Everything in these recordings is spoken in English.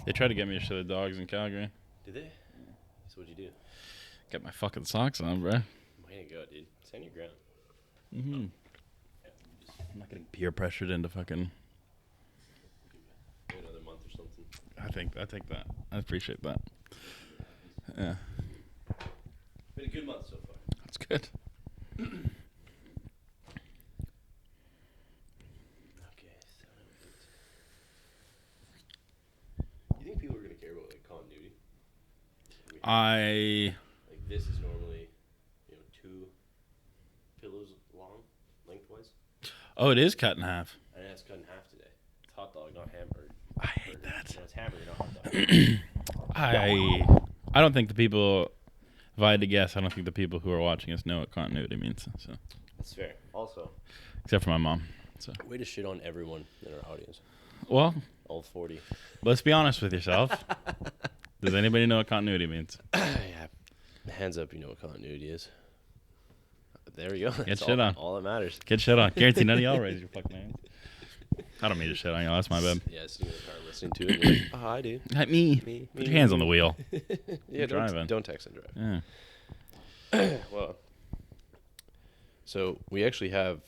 They tried to get me to show the dogs in Calgary. Did they? So what'd you do? Get my fucking socks on, bro. Way to go, dude. Stand your ground. Mm-hmm. I'm not getting peer pressured into fucking. Another month or something. I take that. I appreciate that. Yeah. Been a good month so far. That's good. Okay. You think people are gonna care about like continuity? Like this is normally, 2 pillows long, lengthwise. Oh, it is cut in half. And it's cut in half today. It's hot dog, not hamburger. I hate that. No, it's hamburger, not hot dog. I don't think the people. If I had to guess, I don't think the people who are watching us know what continuity means. So, That's fair. Also, except for my mom. So, way to shit on everyone in our audience. well, All 40. let's be honest with yourself. Does anybody know what continuity means? Yeah. Hands up, you know what continuity is. There we go. Get shit on. All that matters. Get shit on. Guarantee none of y'all raise your fucking hands. I don't mean to shit on y'all. That's my bad. Yeah, sitting in the car listening to it. You're like, oh, I do. Not me. Put your hands on the wheel. Yeah, driving. don't text and drive. Yeah. Well, so we actually have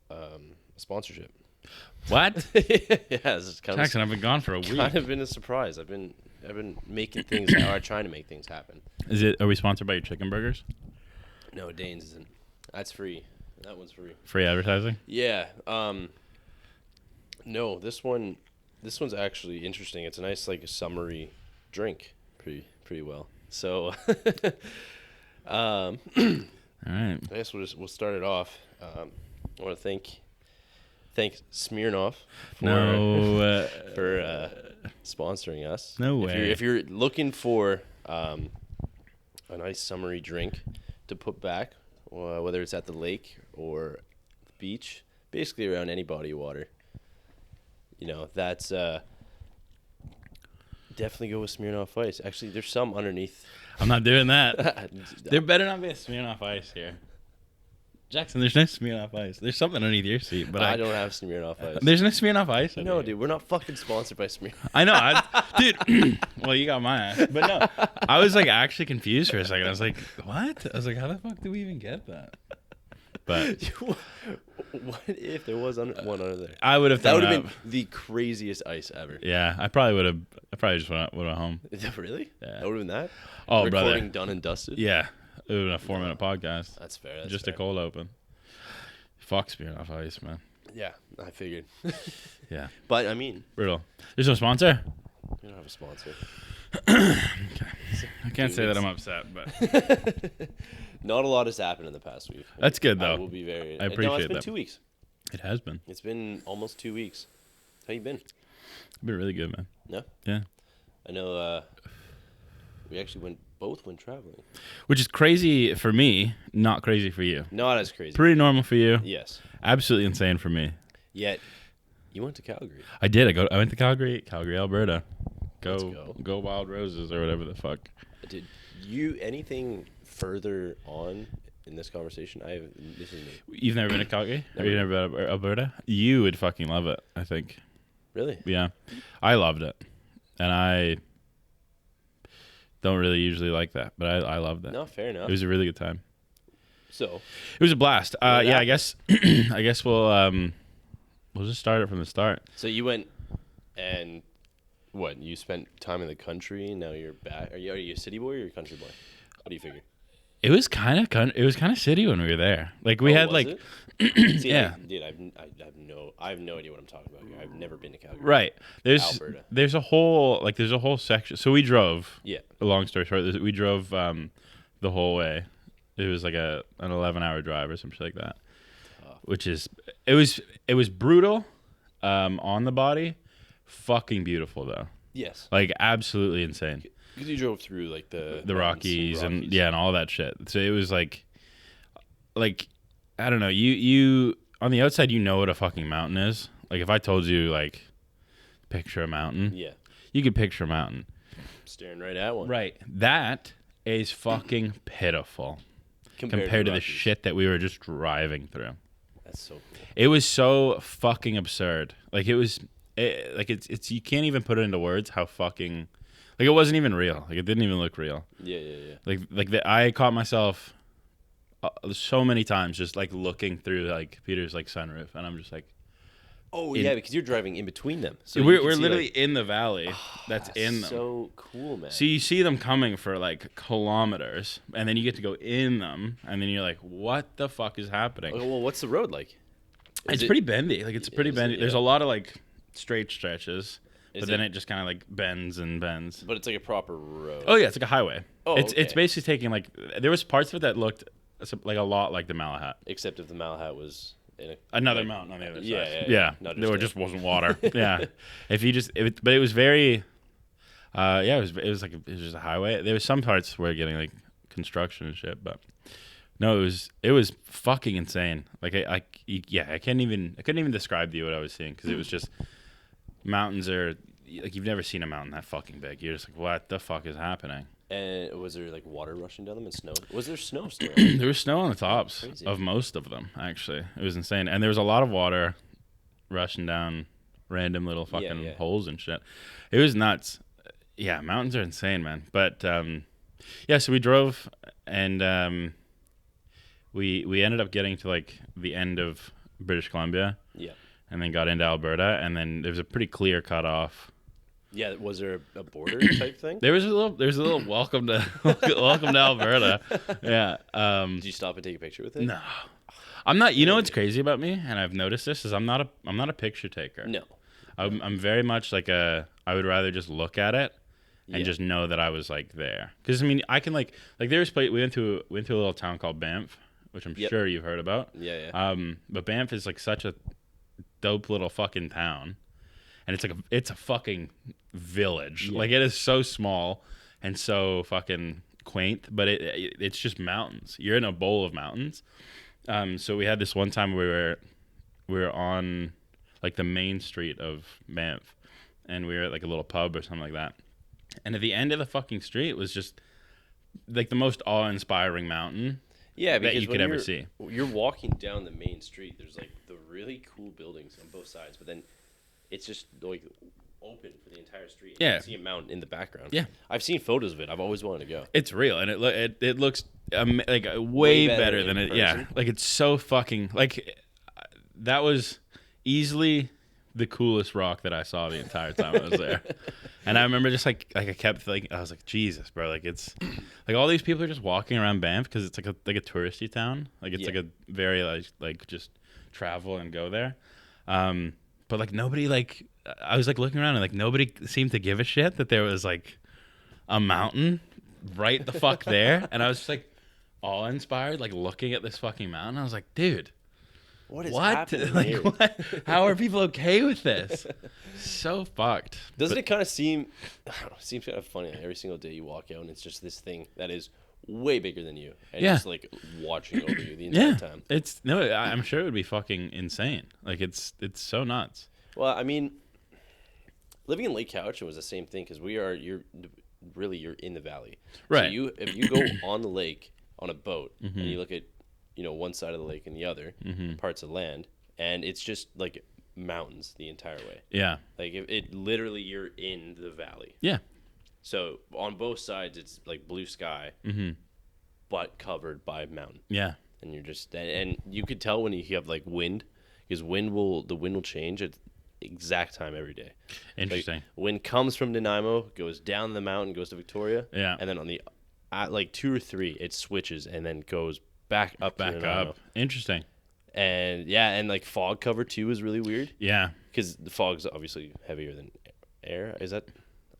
a sponsorship. What? Yeah, it's kind Jackson, I've been gone for a week. of been a surprise. I've been making things or trying to make things happen. Are we sponsored by your chicken burgers? No, Dane's isn't. That's free. That one's free. Free advertising? Yeah. No, this one's actually interesting. It's a nice like summery drink, pretty well. So, All right. I guess we'll start it off. I want to thank Smirnoff for sponsoring us. No way. If you're looking for a nice summery drink to put back, whether it's at the lake or the beach, basically around any body of water, that's definitely go with Smirnoff Ice. Actually, there's some underneath. I'm not doing that. There better not be a Smirnoff Ice here. Jackson, there's no Smirnoff Ice. There's something underneath your seat, but I don't have Smirnoff Ice. There's no Smirnoff Ice. No, dude, we're not fucking sponsored by Smirnoff. I know, dude. Well, you got my ass, but no, I was like actually confused for a second. I was like, what? I was like, how the fuck do we even get that? But what if there was one under there? I would have. That would have been the craziest ice ever. Yeah, I probably would have. I probably just went home. Really? Yeah. That would have been that. Oh, Recording brother. done and dusted. Yeah, it would have been a 4-minute podcast. That's fair. Just a cold open. Fuck Smirnoff Ice, man. Yeah, I figured. Yeah. But I mean, Brutal. There's no sponsor. we don't have a sponsor. Okay. I can't say that I'm upset, but Not a lot has happened in the past week. That's good, though. I will be very. I appreciate No, it's been that. 2 weeks. It has been. It's been almost 2 weeks. How you been? It's been really good, man. No. Yeah. I know. We actually both went traveling. Which is crazy for me, not crazy for you. Not as crazy. Pretty normal for you. Yes. Absolutely insane for me. Yet, you went to Calgary. I did. I went to Calgary, Alberta. Let's Go Wild Roses or whatever the fuck. Did you anything further on in this conversation? This is me. You've never been to Calgary? Never. Or you've never been to Alberta? You would fucking love it, I think. Really? Yeah. I loved it. And I don't really usually like that, but I loved it. No, fair enough. It was a really good time. So It was a blast. Well, Yeah, I guess we'll just start it from the start. So you went and what? You spent time in the country. Now you're back. Are you a city boy or a country boy? What do you figure? It was kind of city when we were there. Like we had was like it? See, yeah. dude, I have no idea what I'm talking about here. I've never been to Calgary. Right. Alberta. There's a whole section. So we drove. Yeah. A long story short, we drove the whole way. It was like an 11-hour drive or something like that. Which is it was brutal on the body. Fucking beautiful though. Yes. Like absolutely insane. Because you drove through like the Rockies and yeah and all that shit. So it was like I don't know. You on the outside you know what a fucking mountain is. Like if I told you like picture a mountain. Yeah. You could picture a mountain. Staring right at one. Right. That is fucking pitiful compared to the Rockies. shit that we were just driving through. That's so cool. It was so fucking absurd. Like it was it's you can't even put it into words how fucking like it wasn't even real. Like it didn't even look real. Yeah. I caught myself so many times just like looking through like Peter's like sunroof, and I'm just like, oh yeah, because you're driving in between them. So we're literally in the valley that's in them. So cool, man. So you see them coming for like kilometers, and then you get to go in them, and then you're like, what the fuck is happening? Well, what's the road like? It's pretty bendy. Like it's pretty bendy. There's a lot of like straight stretches, but then it just kind of like bends and bends. But it's like a proper road. Oh yeah, it's like a highway. Oh, it's basically taking like there was parts of it that looked like a lot like the Malahat, except if the Malahat was in another mountain on the other side. Yeah. There just wasn't water. Yeah, if you just, but it was very, it was just a highway. There was some parts where getting like construction and shit, but no, it was fucking insane. Like I couldn't even describe to you what I was seeing because it was just mountains are like you've never seen a mountain that fucking big. You're just like, what the fuck is happening? And was there like water rushing down them and snow? Was there snow still? There was snow on the tops of most of them. Actually, it was insane, and there was a lot of water rushing down random little fucking holes and shit. It was nuts. Yeah, mountains are insane, man. But so we drove and we ended up getting to like the end of British Columbia. Yeah. And then got into Alberta, and then there was a pretty clear cutoff. Yeah, was there a border type thing? There was a little welcome to Alberta. Yeah. Did you stop and take a picture with it? No. I'm not. You know what's crazy about me, and I've noticed this is I'm not a picture taker. No. I'm very much like I would rather just look at it and just know that I was like there. Because I mean, I can like there's we went to a little town called Banff, which I'm sure you've heard about. Yeah. But Banff is like such a dope little fucking town, and it's a fucking village. Like it is so small and so fucking quaint, but it's just mountains. You're in a bowl of mountains. So we had this one time where we were on like the main street of Banff, and we were at like a little pub or something like that. And at the end of the fucking street was just like the most awe-inspiring mountain. Yeah, because that you could ever see. You're walking down the main street. There's like the really cool buildings on both sides, but then it's just like open for the entire street. Yeah, you can see a mountain in the background. Yeah, I've seen photos of it. I've always wanted to go. It's real, and it looks like way better than it. Yeah, like it's so fucking like that was easily the coolest rock that I saw the entire time I was there. And I remember just like I kept thinking, I was like, Jesus, bro, like it's like all these people are just walking around Banff because it's like a touristy town. Like it's like a very like just travel and go there. But like nobody like I was like looking around and like nobody seemed to give a shit that there was like a mountain right the fuck there. And I was just like all inspired, like looking at this fucking mountain. I was like, dude, what is happening like, here? What? How are people okay with this? So fucked. Doesn't it kind of seem? I don't know, it seems kind of funny. Every single day you walk out and it's just this thing that is way bigger than you, and it's like watching over you the entire time. It's I'm sure it would be fucking insane. Like it's so nuts. Well, I mean, living in Lake Cowichan was the same thing because you're in the valley, right? So if you go on the lake on a boat and you look at one side of the lake and the other parts of land, and it's just like mountains the entire way. Yeah, like it literally you're in the valley. Yeah. So on both sides it's like blue sky, but covered by mountain. Yeah. And you're just and you could tell when you have like wind, because the wind will change at exact time every day. Interesting. Like, wind comes from Nanaimo, goes down the mountain, goes to Victoria. Yeah. And then on the at like 2 or 3, it switches and then goes back up. Interesting. And and like fog cover too is really weird. Yeah. Because the fog's obviously heavier than air. Is that?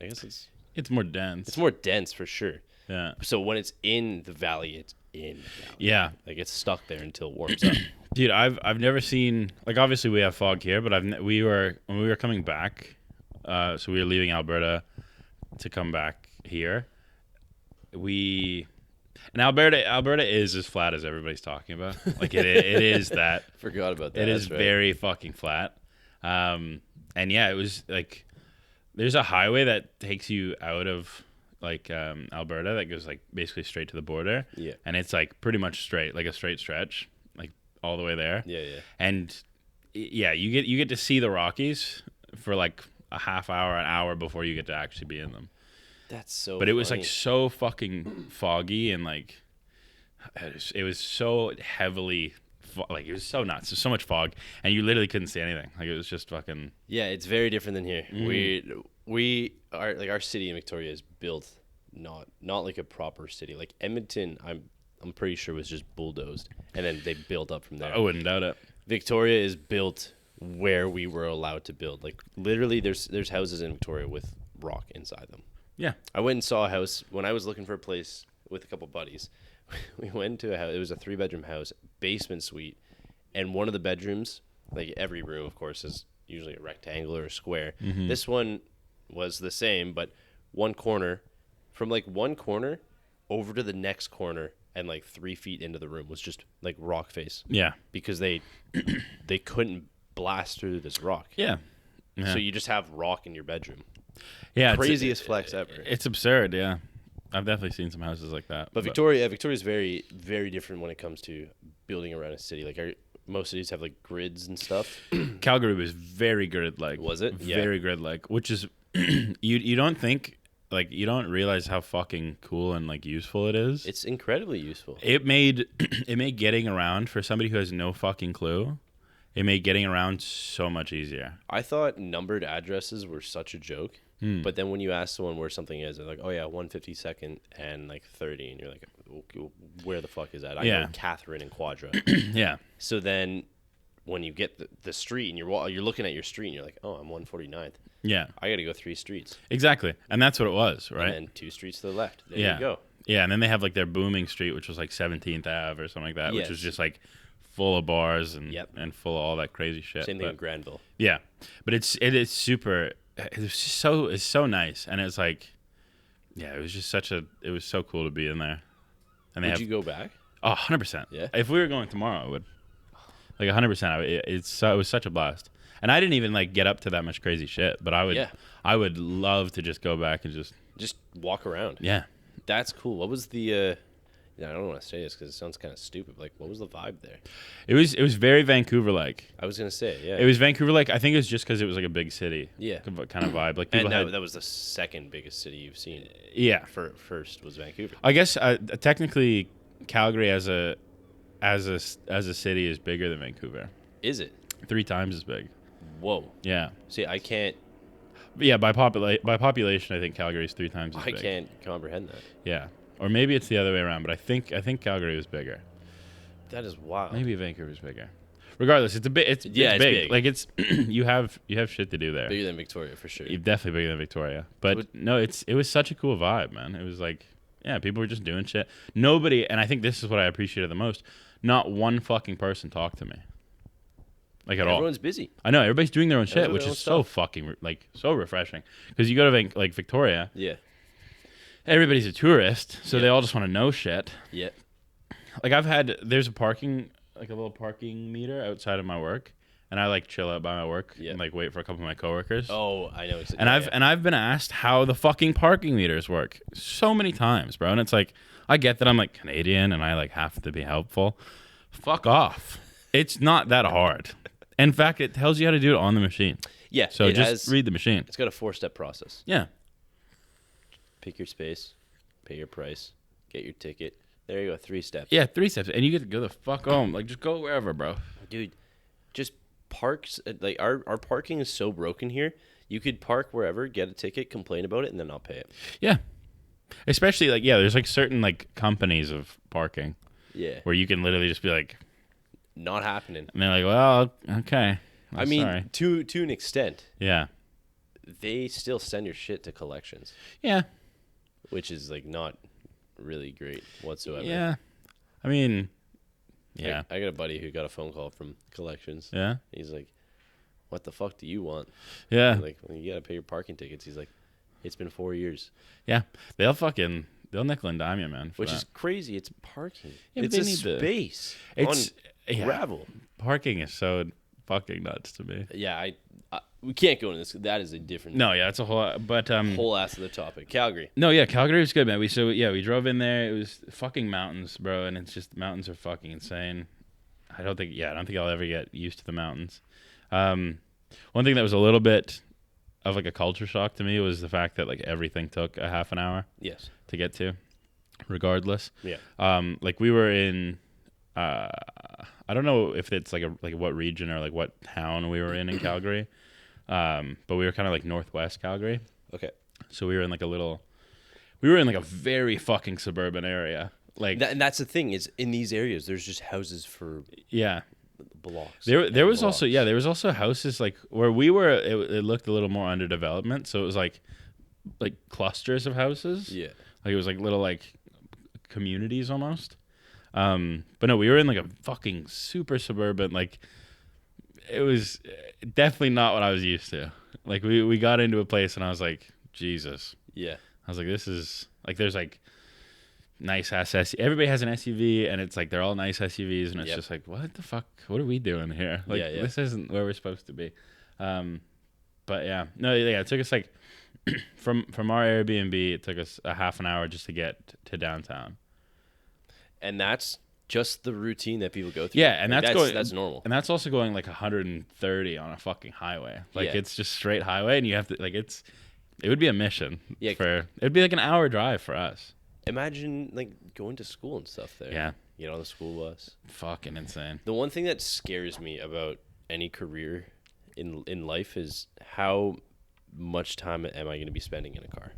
I guess it's more dense. It's more dense for sure. Yeah. So when it's in the valley, it's in the valley. Yeah. Like it's stuck there until it warms up. Dude, I've never seen, like, obviously we have fog here, but when we were coming back, so we were leaving Alberta to come back here. And Alberta is as flat as everybody's talking about. Like it is that. Forgot about that. It is very fucking flat. And yeah, it was like there's a highway that takes you out of like Alberta that goes like basically straight to the border. Yeah. And it's like pretty much straight, like a straight stretch, like all the way there. Yeah, yeah. And yeah, you get to see the Rockies for like a half hour, an hour before you get to actually be in them. That's so. But it was funny. like so fucking foggy and like it was so heavily like it was so nuts. There's so much fog and you literally couldn't see anything. Like it was just fucking. Yeah, it's very different than here. We are like our city in Victoria is built not like a proper city. Like Edmonton, I'm pretty sure was just bulldozed and then they built up from there. I wouldn't doubt it. Victoria is built where we were allowed to build. Like literally, there's houses in Victoria with rock inside them. Yeah. I went and saw a house when I was looking for a place with a couple buddies. We went to a house. It was a 3-bedroom house, basement suite, and one of the bedrooms, like every room, of course, is usually a rectangle or a square. Mm-hmm. This one was the same, but one corner, from like one corner over to the next corner, and like 3 feet into the room was just like rock face. Yeah. Because they couldn't blast through this rock. Yeah. So you just have rock in your bedroom. Yeah. Craziest flex ever. It's absurd. Yeah. I've definitely seen some houses like that. But Victoria's very, very different when it comes to building around a city. Like most cities have like grids and stuff. Calgary was very grid-like. Was it? Very grid-like, which is you don't think like you don't realize how fucking cool and like useful it is. It's incredibly useful. It made getting around for somebody who has no fucking clue. It made getting around so much easier. I thought numbered addresses were such a joke. But then when you ask someone where something is, they're like, oh yeah, 152nd and like 30. And you're like, okay, where the fuck is that? I know Catherine and Quadra. Yeah. So then when you get the street and you're looking at your street and you're like, oh, I'm 149th. Yeah. I got to go 3 streets. Exactly. And that's what it was, right? And then 2 streets to the left. There Yeah. you go. Yeah, and then they have like their booming street, which was like 17th Ave or something like that, which was just like full of bars and full of all that crazy shit. Same thing in Granville. Yeah. But it is super it's so nice, and it's like it was just it was so cool to be in there. And Would you go back? Oh, 100%. Yeah. If we were going tomorrow, I would. Like 100%. It was such a blast. And I didn't even like get up to that much crazy shit, but I would love to just go back and just walk around. Yeah. That's cool. What was the I don't want to say this because it sounds kind of stupid. Like, what was the vibe there? It was very Vancouver-like. I was gonna say, yeah. It was Vancouver-like. I think it was just because it was like a big city. Yeah. Kind of vibe. Like people that was the second biggest city you've seen. Yeah. First was Vancouver. I guess technically Calgary as a city is bigger than Vancouver. Is it? 3 times as big. Whoa. Yeah. See, I can't. Yeah, by population, I think Calgary is 3 times as big. I can't comprehend that. Yeah. Or maybe it's the other way around, but I think Calgary was bigger. That is wild. Maybe Vancouver's bigger. Regardless, it's big. Like it's you have shit to do there. Bigger than Victoria for sure. You're definitely bigger than Victoria. But no, it was such a cool vibe, man. It was like people were just doing shit. Nobody, and I think this is what I appreciated the most. Not one fucking person talked to me. Like at all. Everyone's busy. I know everybody's doing their own shit, which is so fucking so refreshing. Because you go to like Victoria. Yeah. Everybody's a tourist, so they all just want to know shit. Yeah. Like there's a little parking meter outside of my work, and I like chill out by my work and like wait for a couple of my coworkers. Oh, I know. And I've been asked how the fucking parking meters work so many times, bro. And it's like, I get that I'm like Canadian and I like have to be helpful. Fuck off. It's not that hard. In fact, it tells you how to do it on the machine. Yeah. So just read the machine. It's got a 4-step process. Yeah. Pick your space, pay your price, get your ticket. There you go, 3 steps. Yeah, 3 steps, and you get to go the fuck home. Like, just go wherever, bro. Dude, just parks. Like our parking is so broken here. You could park wherever, get a ticket, complain about it, and then not pay it. Yeah, especially like there's like certain like companies of parking. Yeah. Where you can literally just be like, not happening. And they're like, well, okay. I mean, sorry. to an extent. Yeah. They still send your shit to collections. Yeah. Which is like not really great whatsoever. Yeah. I mean, yeah. I got a buddy who got a phone call from collections. Yeah. He's like, what the fuck do you want? Yeah. I'm like, well, you got to pay your parking tickets. He's like, it's been 4 years. Yeah. They'll nickel and dime you, man. Which is crazy. It's parking. Yeah, it's a space. It's gravel. Parking is so fucking nuts to me. Yeah, we can't go into this. That is a different. No, yeah, it's a whole. But whole ass of the topic. Calgary. No, yeah, Calgary was good, man. We drove in there. It was fucking mountains, bro, and it's just mountains are fucking insane. I don't think I'll ever get used to the mountains. One thing that was a little bit of like a culture shock to me was the fact that like everything took a half an hour Yes. to get to, regardless. Yeah. Like we were in, I don't know if it's like what region or like what town we were in Calgary, but we were kind of like northwest Calgary. Okay. So we were in like a very fucking suburban area. Like, And that's the thing is in these areas, there's just houses for yeah. blocks. There was blocks. also houses like where we were. It looked a little more under development, so it was like clusters of houses. Yeah. Like it was like little like communities almost. But no, we were in like a fucking super suburban. Like it was definitely not what I was used to. Like we got into a place and I was like, Jesus. Yeah. I was like, this is like there's like nice ass SUV. Everybody has an SUV, and it's like they're all nice SUVs, and it's just like, what the fuck? What are we doing here? Like, this isn't where we're supposed to be. But yeah, no, yeah, it took us like from our Airbnb, it took us a half an hour just to get to downtown. And that's just the routine that people go through. Yeah, and like, that's normal. And that's also going like 130 on a fucking highway. Like it's just straight highway, and you have to like it would be a mission. Yeah, it'd be like an hour drive for us. Imagine like going to school and stuff there. Yeah. You know, the school bus. Fucking insane. The one thing that scares me about any career in life is how much time am I going to be spending in a car?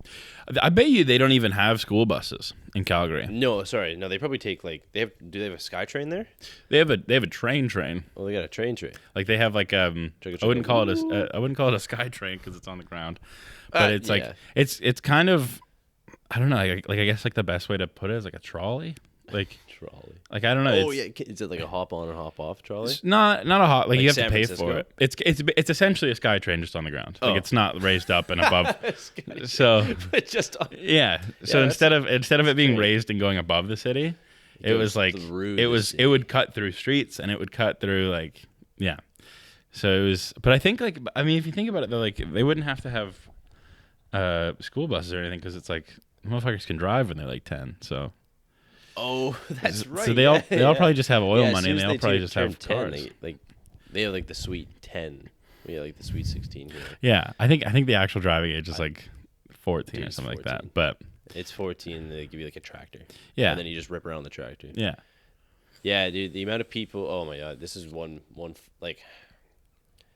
I bet you they don't even have school buses in Calgary. No, sorry. No, they probably take like do they have a SkyTrain there? They have a train. Oh, they got a train. Like they have like I wouldn't call it a SkyTrain because it's on the ground. But it's like it's kind of I don't know, like I guess like the best way to put it is like a trolley. Like trolley. Like I don't know. Oh yeah, is it like a hop on and hop off trolley? It's not a hop. Like you have San to pay Francisco? for it. It's essentially a SkyTrain just on the ground. Like it's not raised up and above. So just on. Yeah. So instead of it being raised and going above the city, it was like it would cut through streets and it would cut through like yeah. So it was. But I think like I mean if you think about it, they wouldn't have to have school buses or anything because it's like motherfuckers can drive when they're like 10. So. Oh, that's right. So they all probably just have oil money, and they all probably just have 10, cars. They have like the sweet 10. We have like the sweet 16 here. Yeah, I think the actual driving age is like 14 or something 14. Like that. But it's 14. They give you like a tractor. Yeah, and then you just rip around the tractor. Yeah, yeah, dude. The amount of people. Oh my god, this is one like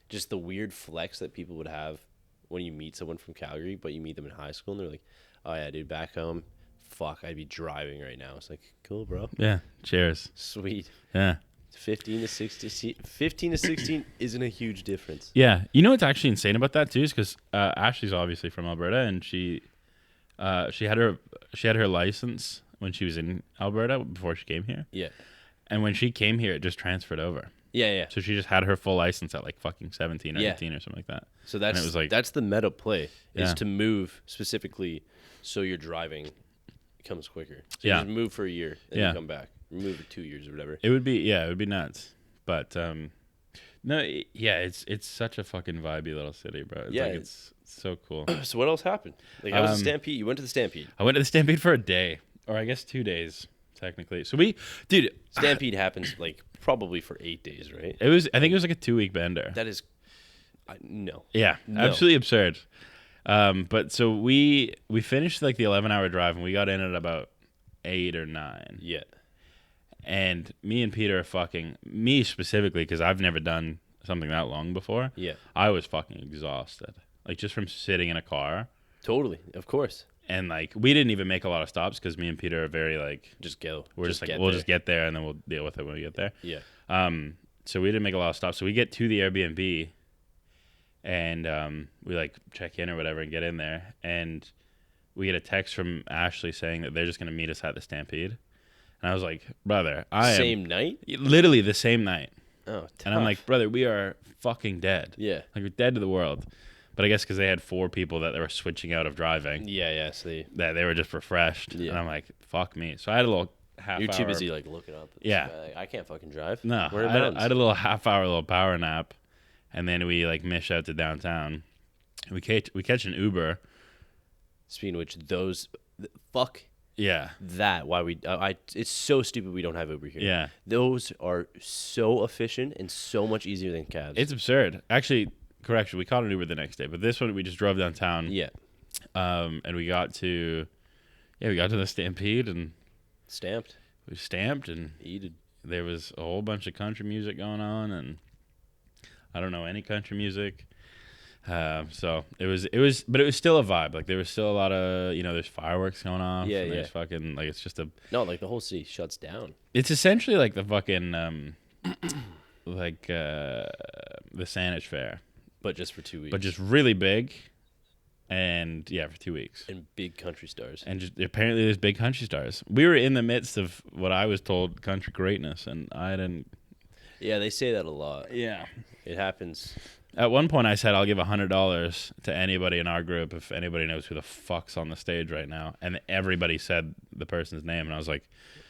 just the weird flex that people would have when you meet someone from Calgary, but you meet them in high school, and they're like, "Oh yeah, dude, back home." Fuck, I'd be driving right now. It's like, cool, bro. Yeah, cheers. Sweet. Yeah. 15 to 16 isn't a huge difference. Yeah. You know what's actually insane about that too is because Ashley's obviously from Alberta, and she had her license when she was in Alberta before she came here. Yeah. And when she came here, it just transferred over. Yeah, yeah. So she just had her full license at like fucking 17 or 18 or something like that. So that's it was like, that's the meta play is to move specifically so your driving comes quicker. So you just move for a year and then come back. Move for 2 years or whatever. It would be nuts. But no, it's such a fucking vibey little city, bro. It's so cool. So what else happened? Like how was the Stampede? You went to the Stampede. I went to the Stampede for a day, or I guess 2 days technically. So Stampede happens like probably for 8 days, right? I think it was like a 2-week bender. That is no. Yeah, absolutely absurd. But so we finished like the 11-hour drive and we got in at about 8 or 9. Yeah. And me and Peter me specifically, because I've never done something that long before. Yeah. I was fucking exhausted. Like just from sitting in a car. Totally. Of course. And like we didn't even make a lot of stops because me and Peter are very like just go. We're just like we'll just get there and then we'll deal with it when we get there. Yeah. So we didn't make a lot of stops. So we get to the Airbnb and we like check in or whatever and get in there, and we get a text from Ashley saying that they're just gonna meet us at the Stampede. And I was like, brother, same night? Literally the same night. Oh, tough. And I'm like, brother, we are fucking dead. Yeah. Like we're dead to the world. But I guess because they had 4 people that they were switching out of driving. Yeah, so they were just refreshed. Yeah. And I'm like, fuck me. So I had a little half hour. You're too busy like looking up. Yeah. I can't fucking drive. No. I had a little half-hour little power nap. And then we like mish out to downtown. We catch an Uber. Speaking of which, fuck. Yeah. That why we it's so stupid we don't have Uber here. Yeah. Those are so efficient and so much easier than cabs. It's absurd. Actually, correction, we caught an Uber the next day, but this one we just drove downtown. Yeah. And we got to the Stampede and Stamped. we stamped and Eated. there was a whole bunch of country music going on, and I don't know any country music. So it was still a vibe. Like there was still a lot of, there's fireworks going off. Yeah, and yeah. There's fucking, like, it's just No, like the whole city shuts down. it's essentially like the fucking, like, the Saanich Fair. But just for 2 weeks. But just really big. And yeah, for 2 weeks. And big country stars. And just apparently there's big country stars. We were in the midst of what I was told country greatness, and I didn't. Yeah, they say that a lot. Yeah. It happens. At one point, I said I'll give $100 to anybody in our group if anybody knows who the fuck's on the stage right now, and everybody said the person's name, and I was like,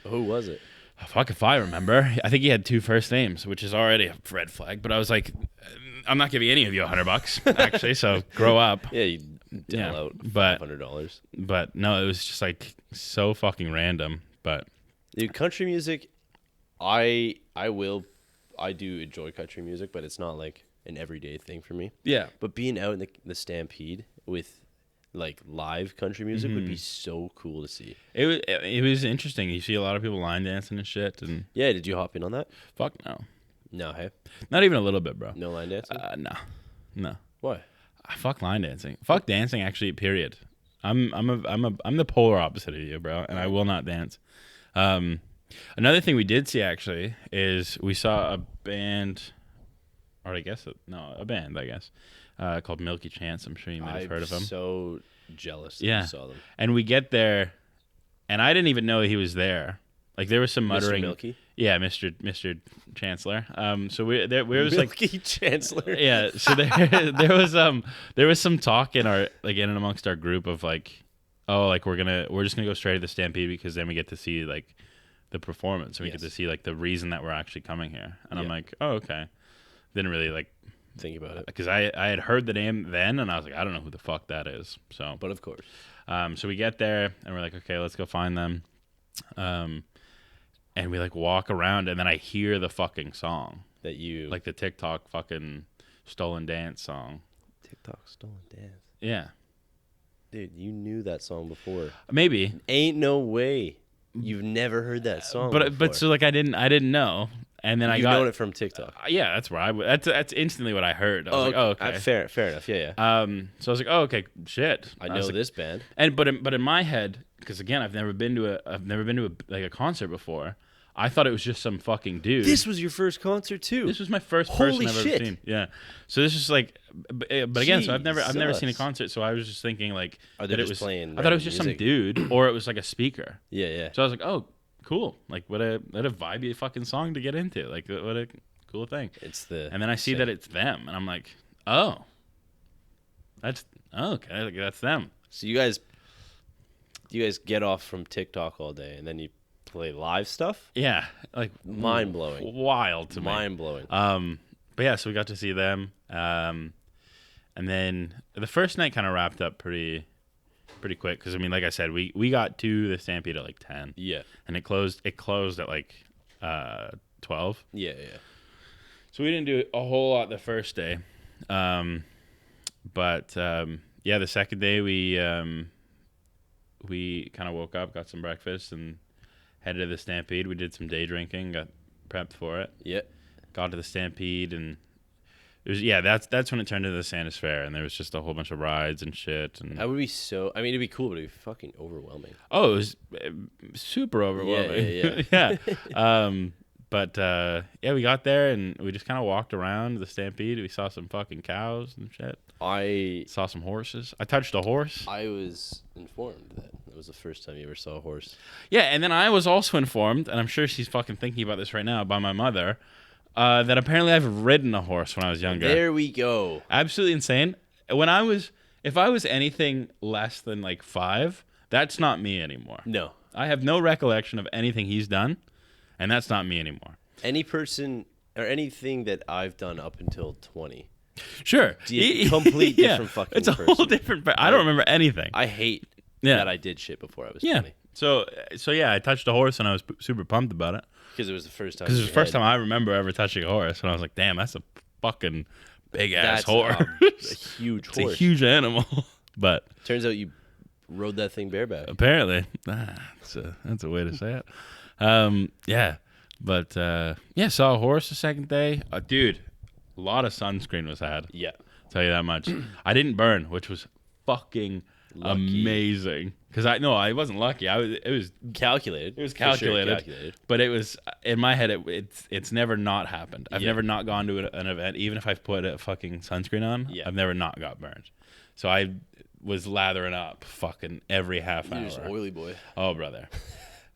Who was it? oh, fuck if I remember. I think he had 2 first names, which is already a red flag. But I was like, I'm not giving any of you $100 actually. So grow up. Yeah, you deal out $500. But no, it was just like so fucking random. But Dude, country music, I do enjoy country music, but it's not like an everyday thing for me. yeah, But being out in the Stampede with like live country music would be so cool to see. it was interesting. You see a lot of people line dancing and shit, and Yeah, did you hop in on that? fuck no, No, hey, not even a little bit, bro. no line dancing. No. Why? Fuck line dancing. Fuck dancing. Actually, period. I'm the polar opposite of you, bro, and I will not dance. Another thing we did see actually is we saw a band, or I guess a band, I guess, called Milky Chance. I'm sure you might have heard of them. I'm so jealous that Yeah. you saw them. And we get there, and I didn't even know he was there. Like there was some Mr. muttering. Milky? Yeah, Mr. Chancellor. So we was like. Milky Chancellor. Yeah, so there was some talk in our, like, in and amongst our group of like, oh, like we're just gonna go straight to the Stampede because then we get to see like the performance, and we get to see like the reason that we're actually coming here. And I'm like, oh, okay. Didn't really like Think about it. because I had heard the name then, and I was like, I don't know who the fuck that is. So But of course. so we get there and we're like, okay, let's go find them. And we like walk around, and then I hear the fucking song. That you Like the TikTok fucking stolen dance song. TikTok stolen dance. Yeah. Dude, you knew that song before. Maybe. Ain't no way. You've never heard that song before. But so like I didn't know. And then I You've got known it from TikTok. yeah, that's where that's instantly what I heard. I was like, oh, okay. Fair enough. Yeah. So I was like, oh, okay, shit. I was know like, this band. And but in my head, because again, I've never been to a concert before. I thought it was just some fucking dude. This was your first concert too. This was my first Holy person I've shit. ever seen. Yeah. So this is like, but again, so I've never seen a Jesus. concert. So I was just thinking like, Are they that it just was playing I thought it was random just some music? dude, or it was like a speaker. Yeah. So I was like, oh, cool. Like what a vibey fucking song to get into. Like what a cool thing. It's the And then I see that it's them, and I'm like, oh, okay, like, that's them. So you guys get off from TikTok all day and then you play live stuff? Yeah, like Mind blowing. wild to me. Mind blowing. But yeah, so we got to see them, and then the first night kind of wrapped up pretty quick because I mean, like I said, we got to the Stampede at like 10. Yeah. And it closed at like 12. Yeah. So we didn't do a whole lot the first day. But the second day we kind of woke up, got some breakfast, and headed to the Stampede. We did some day drinking, got prepped for it. Yeah. Got to the Stampede, and it was that's when it turned into the Saanich Fair, and there was just a whole bunch of rides and shit. And That would be so. I mean, it'd be cool, but it'd be fucking overwhelming. oh, it was super overwhelming. Yeah. But we got there and we just kind of walked around the Stampede. We saw some fucking cows and shit. I Saw some horses. I touched a horse. was informed that it was the first time you ever saw a horse. Yeah, and then I was also informed, and I'm sure she's fucking thinking about this right now, by my mother, that apparently I've ridden a horse when I was younger. There we go. Absolutely insane. If I was anything less than like 5, that's not me anymore. No. I have no recollection of anything he's done, and that's not me anymore. Any person or anything that I've done up until 20. Sure. Complete different fucking It's a person. whole different. I don't remember anything. I hate Yeah. that I did shit before I was Yeah. 20. So yeah, I touched a horse and I was super pumped about it Because it was the first time. because it was the first time I remember ever touching a horse, and I was like, damn, that's a fucking big ass That's horse. a huge It's horse. a huge animal. But Turns out you rode that thing bareback. apparently, that's a way to say it. Yeah. But saw a horse the second day. Dude, a lot of sunscreen was had. Yeah. I'll tell you that much. I didn't burn, which was fucking amazing. Because I wasn't lucky. It was Calculated. It was For sure, calculated, but it was in my head. It's never not happened. I've Yeah. never not gone to an event, even if I've put a fucking sunscreen on. Yeah. I've never not got burned. So I was lathering up fucking every half You're just hour. oily boy. Oh brother,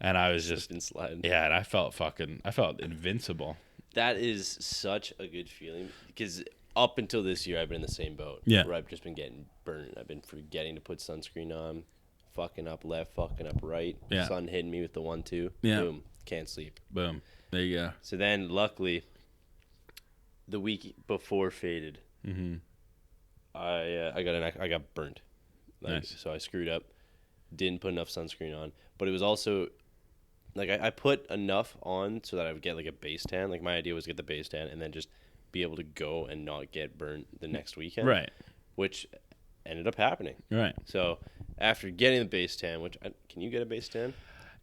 and I was just Been sliding. yeah, and I felt invincible. That is such a good feeling because up until this year, I've been in the same boat. Yeah. Where I've just been getting burned. I've been forgetting to put sunscreen on, fucking up left, fucking up right. Yeah. Sun hitting me with the 1-2. Yeah. Boom. Can't sleep. Boom, there you go. So then, luckily, the week before faded, Mm-hmm. I got burnt. Nice. So I screwed up. Didn't put enough sunscreen on, but it was also like I put enough on so that I would get like a base tan. Like my idea was get the base tan and then just be able to go and not get burnt the next weekend. Right, Which ended up happening. right. So after getting the base tan, can you get a base tan?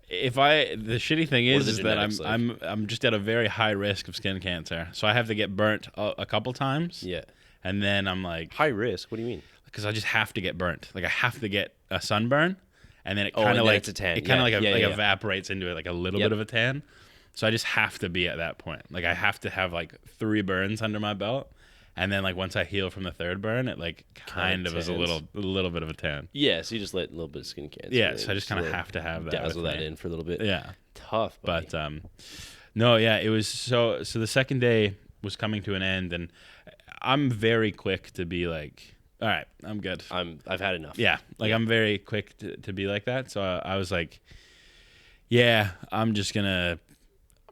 The shitty thing What are is the that genetics like? I'm just at a very high risk of skin cancer, so I have to get burnt a couple times. Yeah. And then I'm like, High risk. What do you mean? because I just have to get burnt. Like I have to get a sunburn, and then it Oh, kind and of then like it's a tan. it kind of Yeah, yeah. evaporates into it like a little Yep. bit of a tan. So I just have to be at that point. Like I have to have like 3 burns under my belt, and then like once I heal from the 3rd burn, it like kind of is a tans. little bit of a tan. Yeah. So you just let a little bit of skin cancer. Yeah, in, so I just kind of have to have that. dazzle with that me. in for a little bit. Yeah. Tough. Buddy. But no, yeah, it was so the second day was coming to an end, and I'm very quick to be like, all right, I'm good. I've had enough. Yeah, like I'm very quick to be like that. So I was like, yeah, I'm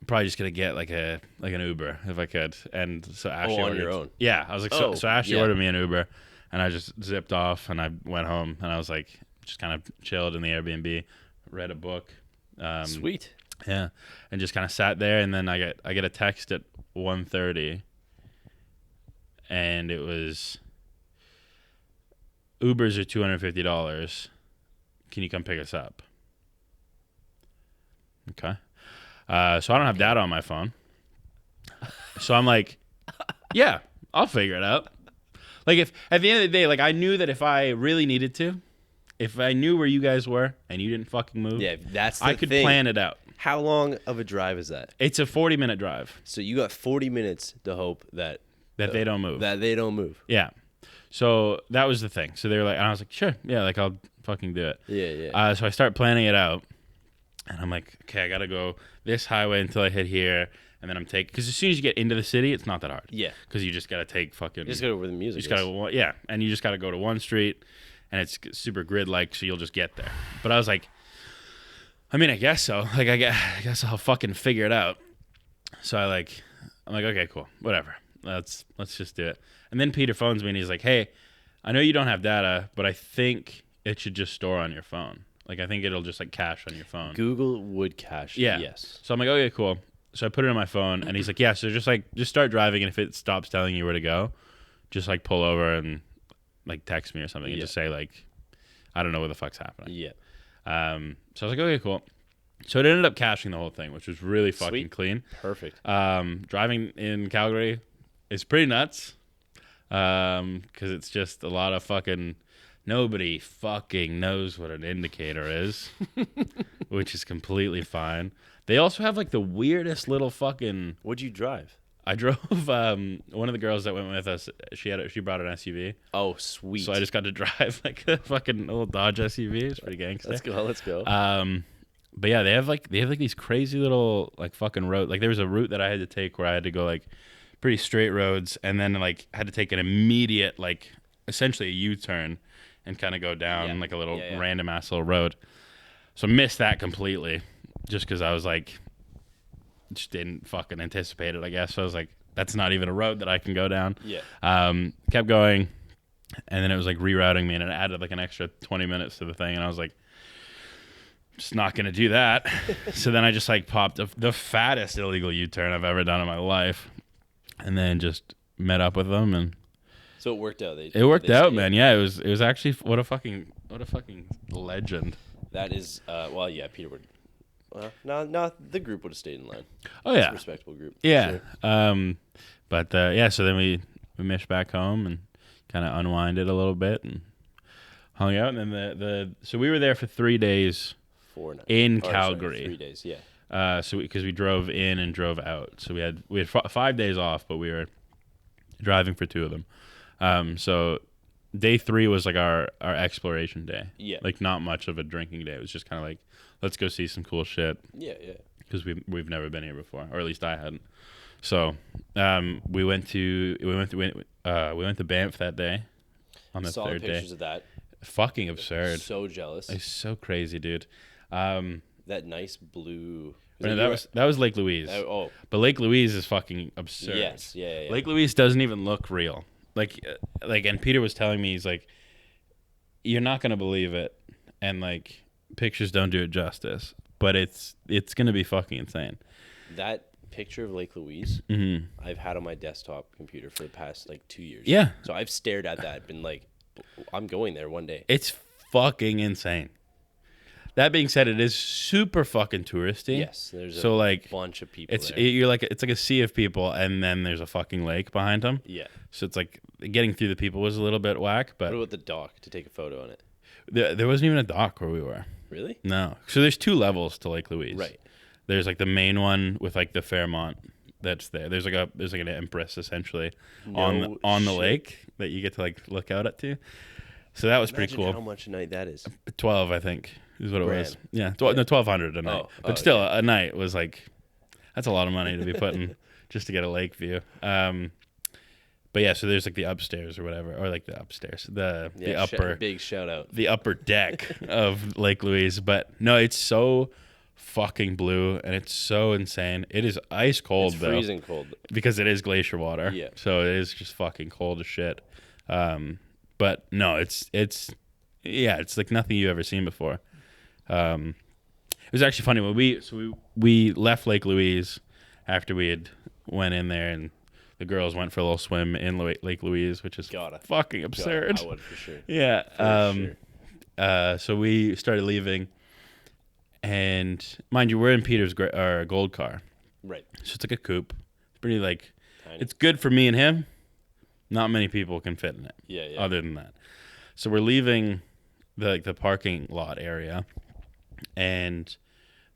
probably just gonna get like an Uber if I could. And so Ashley on ordered, your own? Yeah, I was like, Oh, so Ashley yeah. ordered me an Uber, and I just zipped off and I went home, and I was like, just kind of chilled in the Airbnb, read a book. Sweet. Yeah, and just kind of sat there, and then I get a text at 1:30, and it was, Ubers are $250. Can you come pick us up? Okay. So I don't have data on my phone, so I'm like, yeah, I'll figure it out. Like if at the end of the day, like I knew that if I really needed to, if I knew where you guys were and you didn't fucking move, Yeah, that's the I could thing. plan it out. How long of a drive is that? It's a 40-minute drive So you got 40 minutes to hope that they don't move. That they don't move. Yeah. So that was the thing. So they were like, and I was like, sure, yeah, like I'll fucking do it. Yeah, yeah. So I start planning it out, and I'm like, okay, I gotta go this highway until I hit here, and then I'm taking, because as soon as you get into the city, it's not that hard. Yeah. Because you just gotta take fucking. You just go over the music. You just gotta go, yeah, and you just gotta go to one street, and it's super grid-like, so you'll just get there. But I was like, I mean, I guess so. Like, I guess I'll fucking figure it out. So I'm like, okay, cool, whatever. Let's just do it. And then Peter phones me and he's like, hey, I know you don't have data, but I think it should just store on your phone. Like, I think it'll just like cache on your phone. Google would cache. Yeah. Yes. So I'm like, okay, cool. So I put it on my phone, and he's like, yeah, so just start driving, and if it stops telling you where to go, just like pull over and like text me or something and just say like, I don't know what the fuck's happening. Yeah. So I was like, okay, cool. So it ended up caching the whole thing, which was really fucking Sweet. clean. Perfect. Driving in Calgary is pretty nuts, because it's just a lot of fucking, nobody fucking knows what an indicator is, which is completely fine. They also have like the weirdest little fucking. What'd you drive? I drove one of the girls that went with us. She brought an SUV, Oh, sweet. so I just got to drive like a fucking little Dodge SUV. It's pretty gangster. Let's go. Let's go. But yeah, they have like these crazy little like fucking road. Like there was a route that I had to take where I had to go like pretty straight roads, and then like had to take an immediate like essentially a U-turn and kind of go down like a little random ass little road. So missed that completely, just because I was like, just didn't fucking anticipate it, I guess. So I was like, that's not even a road that I can go down. Yeah. Kept going, and then it was like rerouting me, and it added like an extra 20 minutes to the thing, and I was like, just not gonna do that. So then I just like popped the fattest illegal U-turn I've ever done in my life, and then just met up with them and So it worked out. It worked they out, stayed? man. Yeah, it was actually what a fucking legend. That is, well, yeah, Peter would. No, the group would have stayed in line. Oh It's yeah, a respectable group. yeah. Sure. But yeah, so then we mished back home and kind of unwinded a little bit and hung out, and then so we were there for 3 days 4 nights in Sorry, Calgary. 3 days, yeah. So because we drove in and drove out, so we had 5 days off, but we were driving for 2 of them. So day 3 was like our exploration day. Yeah. Like not much of a drinking day. It was just kind of like, let's go see some cool shit. Yeah. Because we've never been here before, or at least I hadn't. So we went to Banff that day on the Saw third the pictures day. of that. Fucking absurd. So jealous. It's so crazy, dude. That nice blue. That was Lake Louise. But Lake Louise is fucking absurd. Yes, yeah. Lake Louise doesn't even look real. And Peter was telling me, he's like, you're not gonna believe it, and like pictures don't do it justice, but it's gonna be fucking insane. That picture of Lake Louise, I've had on my desktop computer for the past like 2 years. Yeah. So I've stared at that, been like, I'm going there one day. It's fucking insane. That being said, it is super fucking touristy. Yes, there's so a like bunch of people it's there. it's like a sea of people, and then there's a fucking lake behind them. Yeah. So it's like getting through the people was a little bit whack, but What about the dock to take a photo on it? there wasn't even a dock where we were. Really? No. So there's 2 levels to Lake Louise. Right. There's like the main one with like the Fairmont that's there. There's like an empress essentially on the shit. lake that you get to like look out at too. So that was pretty Imagine cool. how much a night that is. 12, I think, is what it was. Grand. Yeah, no, 1,200 a night. But still, okay. a night was like, that's a lot of money to be putting just to get a lake view. But yeah, so there's like the upstairs or whatever, or like the upstairs, the upper, big shout out. the upper deck of Lake Louise. But no, it's so fucking blue and it's so insane. It is ice cold though, freezing cold because it is glacier water. Yeah. So it is just fucking cold as shit. But no, it's like nothing you've ever seen before. It was actually funny when we left Lake Louise after we had went in there, and the girls went for a little swim in Lake Louise, which is fucking absurd. I would for sure. Yeah. For sure. So we started leaving, and mind you, we're in Peter's our gold car. Right. So it's like a coupe. It's pretty like, Tiny. it's good for me and him. Not many people can fit in it. Yeah. Other than that, so we're leaving the parking lot area, and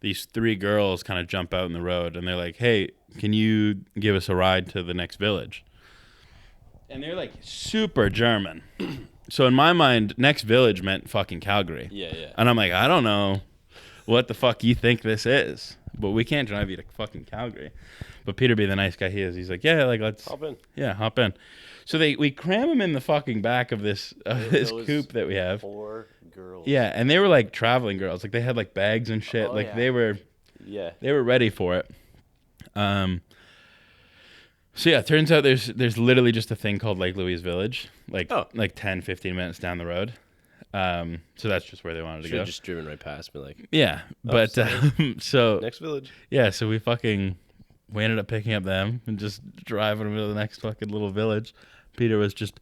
these 3 girls kind of jump out in the road, and they're like, "Hey, can you give us a ride to the next village?" And they're like super German. So in my mind, next village meant fucking Calgary. Yeah. And I'm like, I don't know what the fuck you think this is, but we can't drive you to fucking Calgary. But Peter, being the nice guy he is, he's like, yeah, like let's hop in. Yeah, hop in. So we cram him in the fucking back of this coupe that we have. 4 girls. Yeah, and they were like traveling girls. Like they had like bags and shit. Like they were ready for it. So yeah, it turns out there's literally just a thing called Lake Louise Village, like 10, 15 minutes down the road. So that's just where they wanted to go. Just driven right past me, like. Yeah, but so next village. Yeah, so we ended up picking up them and just driving them to the next fucking little village. Peter was just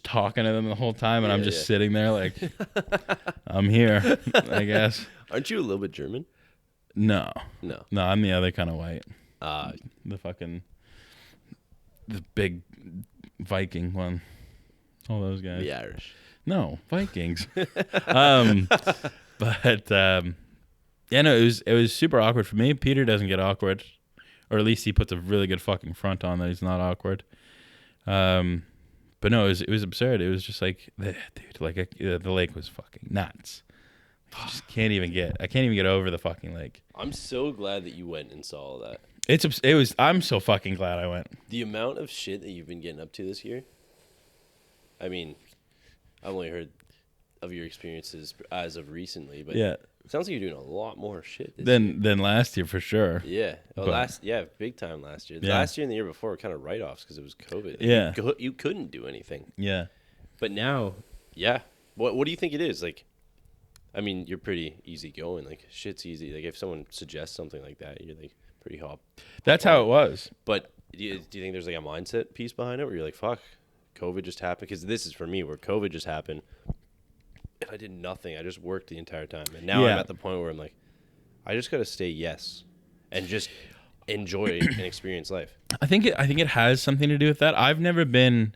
talking to them the whole time, and I'm just sitting there like, I'm here, I guess. Aren't you a little bit German? No, I'm the other kind of white. The big Viking one. All those guys. The Irish. No, Vikings. Yeah, no, it was super awkward for me. Peter doesn't get awkward, or at least he puts a really good fucking front on that he's not awkward. But no, it was absurd. It was just like, dude, like the lake was fucking nuts. I can't even get over the fucking lake. I'm so glad that you went and saw all that. I'm so fucking glad I went. The amount of shit that you've been getting up to this year. I mean, I've only heard of your experiences as of recently, but yeah, it sounds like you're doing a lot more shit than last year for sure. Yeah, big time last year. Yeah. Last year and the year before were kind of write-offs because it was COVID. Yeah, you couldn't do anything. Yeah, but now, yeah. What do you think it is? Like, I mean, you're pretty easygoing. Like, shit's easy. Like, if someone suggests something like that, you're like pretty hop. That's how it was. But do you think there's like a mindset piece behind it where you're like, fuck, COVID just happened, because this is for me where COVID just happened, and I did nothing. I just worked the entire time, and now I'm at the point where I'm like, I just gotta stay and just enjoy and experience life. I think it has something to do with that. I've never been.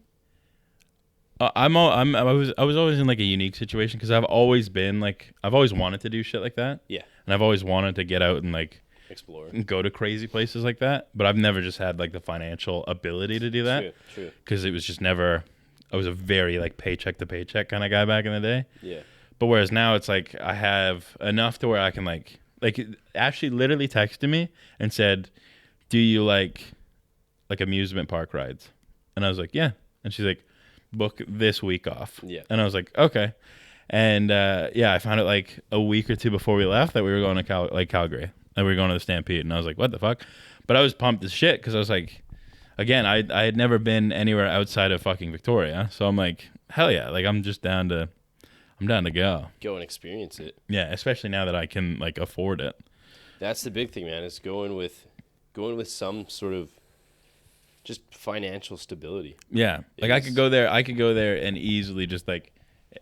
I was always in like a unique situation because I've always wanted to do shit like that. Yeah, and I've always wanted to get out and like explore and go to crazy places like that. But I've never just had like the financial ability to do that. True. Because it was just never. I was a very like paycheck to paycheck kind of guy back in the day. Yeah. But whereas now it's like I have enough to where I can like Ashley literally texted me and said, "Do you like amusement park rides?" And I was like, "Yeah." And she's like, "Book this week off." Yeah. And I was like, "Okay." And I found out like a week or two before we left that we were going to Calgary, and we were going to the Stampede, and I was like, "What the fuck?" But I was pumped as shit because I was like, again, I had never been anywhere outside of fucking Victoria, so I'm like, hell yeah, like I'm down to go. Go and experience it. Yeah, especially now that I can like afford it. That's the big thing, man. Is going with some sort of just financial stability. Yeah, like I could go there and easily just like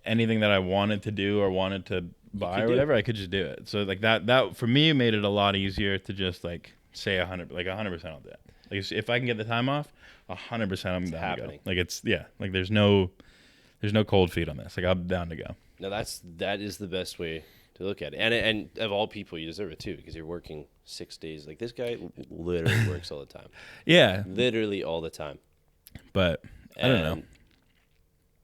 anything that I wanted to do or wanted to buy or whatever, I could just do it. So like that for me made it a lot easier to just like say 100% I'll do it. Like if I can get the time off, 100% I'm down to go. Like like there's no cold feet on this. Like I'm down to go. No, that is the best way to look at it. And of all people, you deserve it too, because you're working 6 days. Like this guy literally works all the time. Yeah, literally all the time. But I don't know.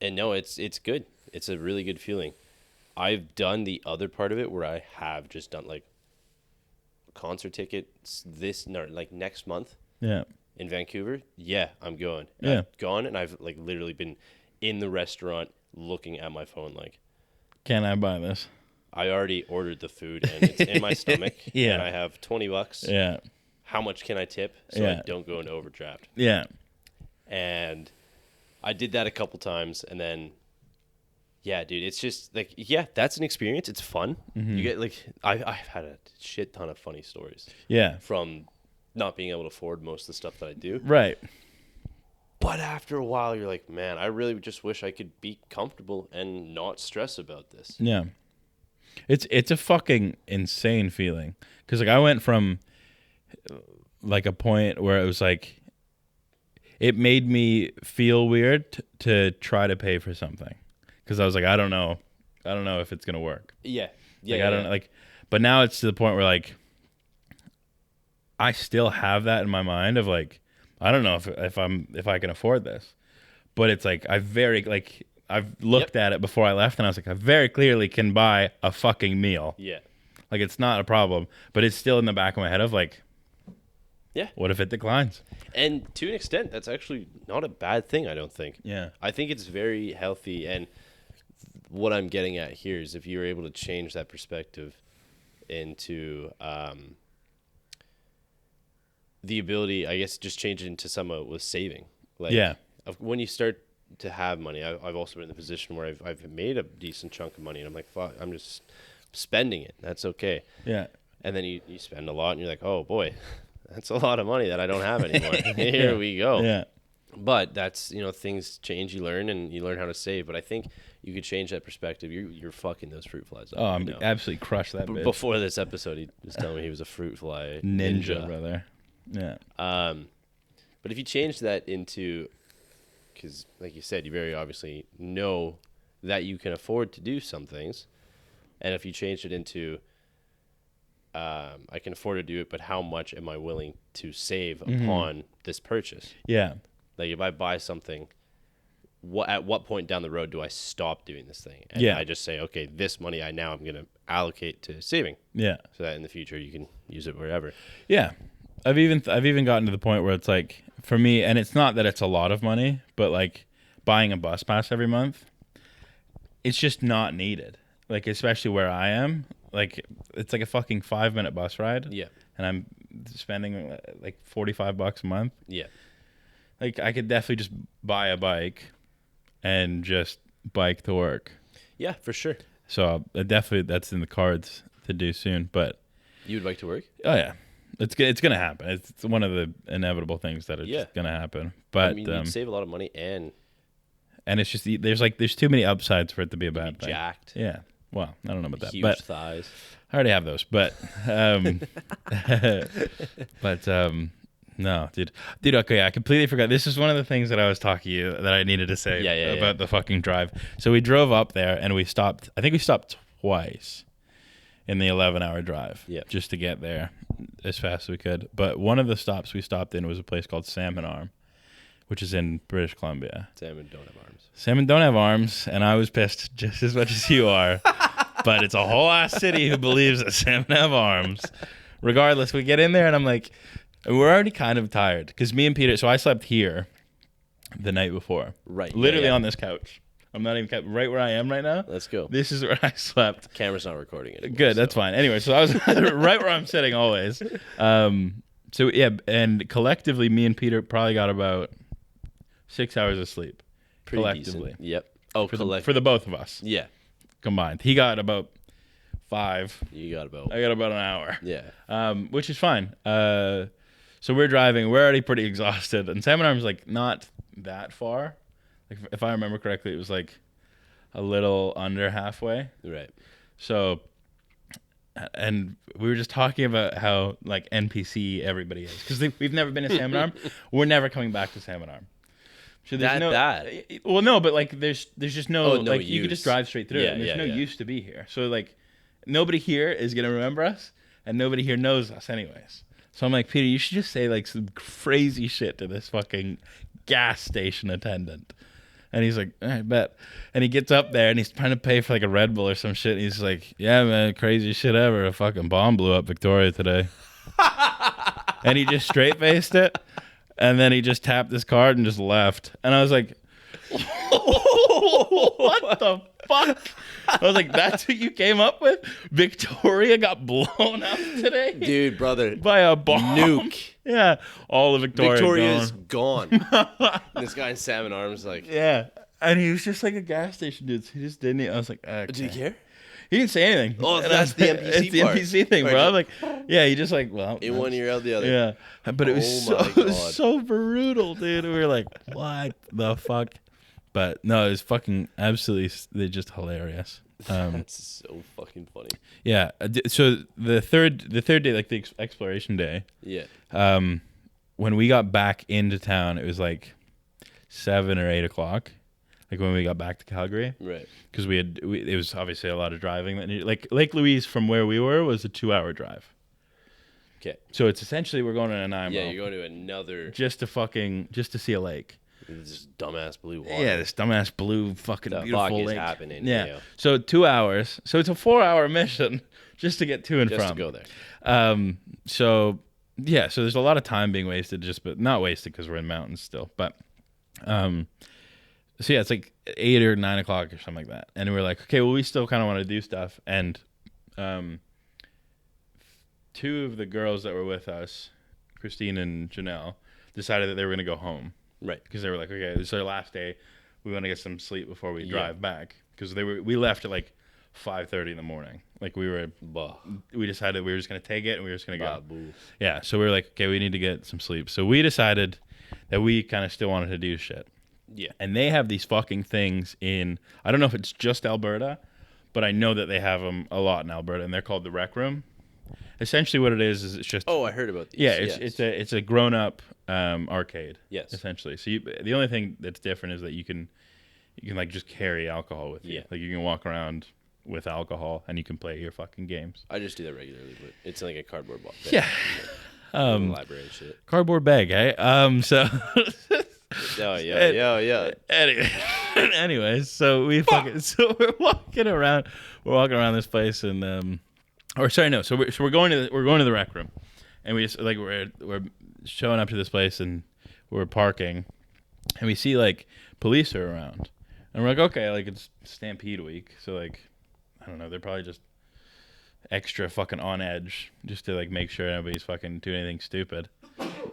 And no, it's good. It's a really good feeling. I've done the other part of it where I have just done like concert tickets next month. Yeah. In Vancouver, I'm going. Yeah. I've gone, and I've like literally been in the restaurant looking at my phone like, can I buy this? I already ordered the food and it's in my stomach. Yeah. And I have $20. Yeah. How much can I tip so I don't go into overdraft? Yeah. And I did that a couple times, and then dude, it's just like that's an experience. It's fun. Mm-hmm. You get like I've had a shit ton of funny stories. Yeah. From not being able to afford most of the stuff that I do. Right. But after a while, you're like, man, I really just wish I could be comfortable and not stress about this. Yeah. It's a fucking insane feeling. Because like I went from like a point where it was like, it made me feel weird to try to pay for something. Because I was like, I don't know if it's going to work. Yeah. Like, I don't know. Like, but now it's to the point where like, I still have that in my mind of like, I don't know if I can afford this, but it's like I've looked at it before I left and I was like, I very clearly can buy a fucking meal. Yeah. Like it's not a problem, but it's still in the back of my head of like, what if it declines? And to an extent, that's actually not a bad thing, I don't think. Yeah. I think it's very healthy. And what I'm getting at here is if you're able to change that perspective into, the ability, I guess, just change it into some with saving. Like, when you start to have money, I've also been in the position where I've made a decent chunk of money, and I'm like, fuck, I'm just spending it. That's okay. Yeah. And then you spend a lot, and you're like, oh boy, that's a lot of money that I don't have anymore. Here we go. Yeah. But that's, things change. You learn, and you learn how to save. But I think you could change that perspective. You're fucking those fruit flies up. Oh, I'm absolutely crushed that bitch. Before this episode, he was telling me he was a fruit fly ninja, brother. Yeah. But if you change that into, because like you said, you very obviously know that you can afford to do some things, and if you change it into, I can afford to do it, but how much am I willing to save upon this purchase? Yeah. Like if I buy something, at what point down the road do I stop doing this thing? And I just say, okay, this money I'm going to allocate to saving. Yeah. So that in the future you can use it wherever. Yeah. I've even gotten to the point where it's like, for me, and it's not that it's a lot of money, but like buying a bus pass every month, it's just not needed. Like, especially where I am, like it's like a fucking 5-minute bus ride. Yeah. And I'm spending like $45 a month. Yeah. Like I could definitely just buy a bike and just bike to work. Yeah, for sure. So definitely that's in the cards to do soon. But you would bike to work? Oh yeah. It's going to happen. It's one of the inevitable things that are just going to happen. But you'd save a lot of money and and it's just there's too many upsides for it to be a bad thing. Jacked. Yeah. Well, I don't know about that, Huge but thighs. I already have those. But no, dude. Okay, I completely forgot. This is one of the things that I was talking to you that I needed to say about the fucking drive. So we drove up there and we stopped. I think we stopped twice in the 11-hour drive, just to get there as fast as we could. But one of the stops we stopped in was a place called Salmon Arm, which is in British Columbia. Salmon don't have arms. Salmon don't have arms, and I was pissed just as much as you are. But it's a whole ass city who believes that salmon have arms. Regardless, we get in there, and I'm like, we're already kind of tired. Because me and Peter, so I slept here the night before. Right. Literally on this couch. I'm not even right where I am right now. Let's go. This is where I slept. Camera's not recording it. Good, that's fine. Anyway, so I was right where I'm sitting always. So yeah, and collectively, me and Peter probably got about 6 hours of sleep. Pretty Collectively. decent. Yep. Oh, for the both of us. Yeah. Combined. He got about 5. You got about. I got about an hour. Yeah. Which is fine. So we're driving. We're already pretty exhausted, and Salmon Arm's like not that far. Like if I remember correctly, it was like a little under halfway. Right. So, and we were just talking about how like NPC everybody is because we've never been to Salmon Arm. We're never coming back to Salmon Arm. So there's well, no, but like there's just no like use. You could just drive straight through. And there's no use to be here. So like nobody here is gonna remember us, and nobody here knows us anyways. So I'm like, Peter, you should just say like some crazy shit to this fucking gas station attendant. And he's like, I bet. And he gets up there and he's trying to pay for like a Red Bull or some shit. And he's like, yeah, man, crazy shit ever. A fucking bomb blew up Victoria today. And he just straight faced it. And then he just tapped his card and just left. And I was like, what the fuck? I was like, that's what you came up with? Victoria got blown up today? Dude, brother. By a bomb. Nuke. Yeah. All of Victoria's gone. This guy in Salmon Arms like. Yeah. And he was just like a gas station dude. So he just didn't. I was like, okay. Did he care? He didn't say anything. Oh, that's the NPC It's the part. NPC thing, bro. I'm like, yeah, he just like, well. In one ear, out the other. Yeah. But it was so brutal, dude. We were like, what the fuck? But no, it was fucking absolutely, they're just hilarious. That's so fucking funny. Yeah. So the third day, like the exploration day. Yeah. When we got back into town, it was like 7 or 8 o'clock. Like when we got back to Calgary. Right. Because it was obviously a lot of driving. Like Lake Louise from where we were was a 2-hour drive. Okay. So it's essentially we're going to Nanaimo. Yeah, you're going to another. Just to see a lake. This dumbass blue water. Yeah, this dumbass blue fucking the beautiful fuck lake. is happening? Yeah. So 2 hours. So it's a 4-hour mission just to get to and from. Just to go there. So yeah. So there's a lot of time being wasted. But not wasted because we're in mountains still. But so yeah, it's like 8 or 9 o'clock or something like that. And we're like, okay, well, we still kind of want to do stuff. And 2 of the girls that were with us, Christine and Janelle, decided that they were going to go home. Right. Because they were like, okay, this is our last day. We want to get some sleep before we drive back. Because we left at like 5:30 in the morning. Like we decided we were just going to take it and we were just going to go. Boo. Yeah. So we were like, okay, we need to get some sleep. So we decided that we kind of still wanted to do shit. Yeah. And they have these fucking things in, I don't know if it's just Alberta, but I know that they have them a lot in Alberta, and they're called the Rec Room. Essentially what it is it's just... Oh, I heard about these. Yeah, it's a grown-up arcade. Yes. Essentially. So the only thing that's different is that you can like just carry alcohol with you. Yeah. Like you can walk around with alcohol and you can play your fucking games. I just do that regularly, but it's like a cardboard box. Yeah. Library and shit. Cardboard bag, eh? So... Yeah. Anyways, so we're walking around this place, and so we're going to the Rec Room, and we just like we're showing up to this place, and we're parking, and we see like police are around, and we're like, okay, like it's Stampede week, so like I don't know, they're probably just extra fucking on edge just to like make sure nobody's fucking doing anything stupid.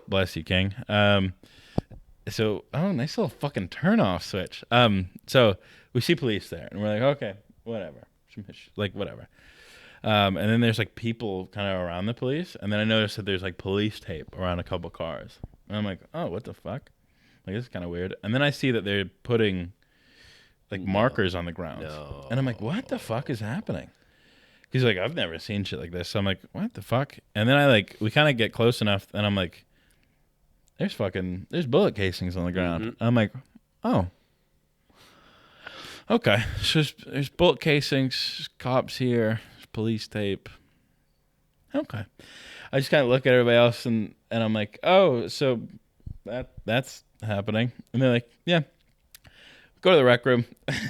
Bless you, King. So, nice little fucking turn off switch. So we see police there, and we're like, okay, whatever. Like, whatever. And then there's like people kind of around the police, and then I noticed that there's like police tape around a couple cars. And I'm like, oh, what the fuck? Like, this is kind of weird. And then I see that they're putting like markers on the ground. No. And I'm like, what the fuck is happening? He's like, I've never seen shit like this. So I'm like, what the fuck? And then we kind of get close enough, and I'm like, there's bullet casings on the ground. Mm-hmm. I'm like, oh, okay. So there's bullet casings, cops here, there's police tape. Okay. I just kind of look at everybody else, and I'm like, oh, so that's happening. And they're like, yeah. Go to the rec room.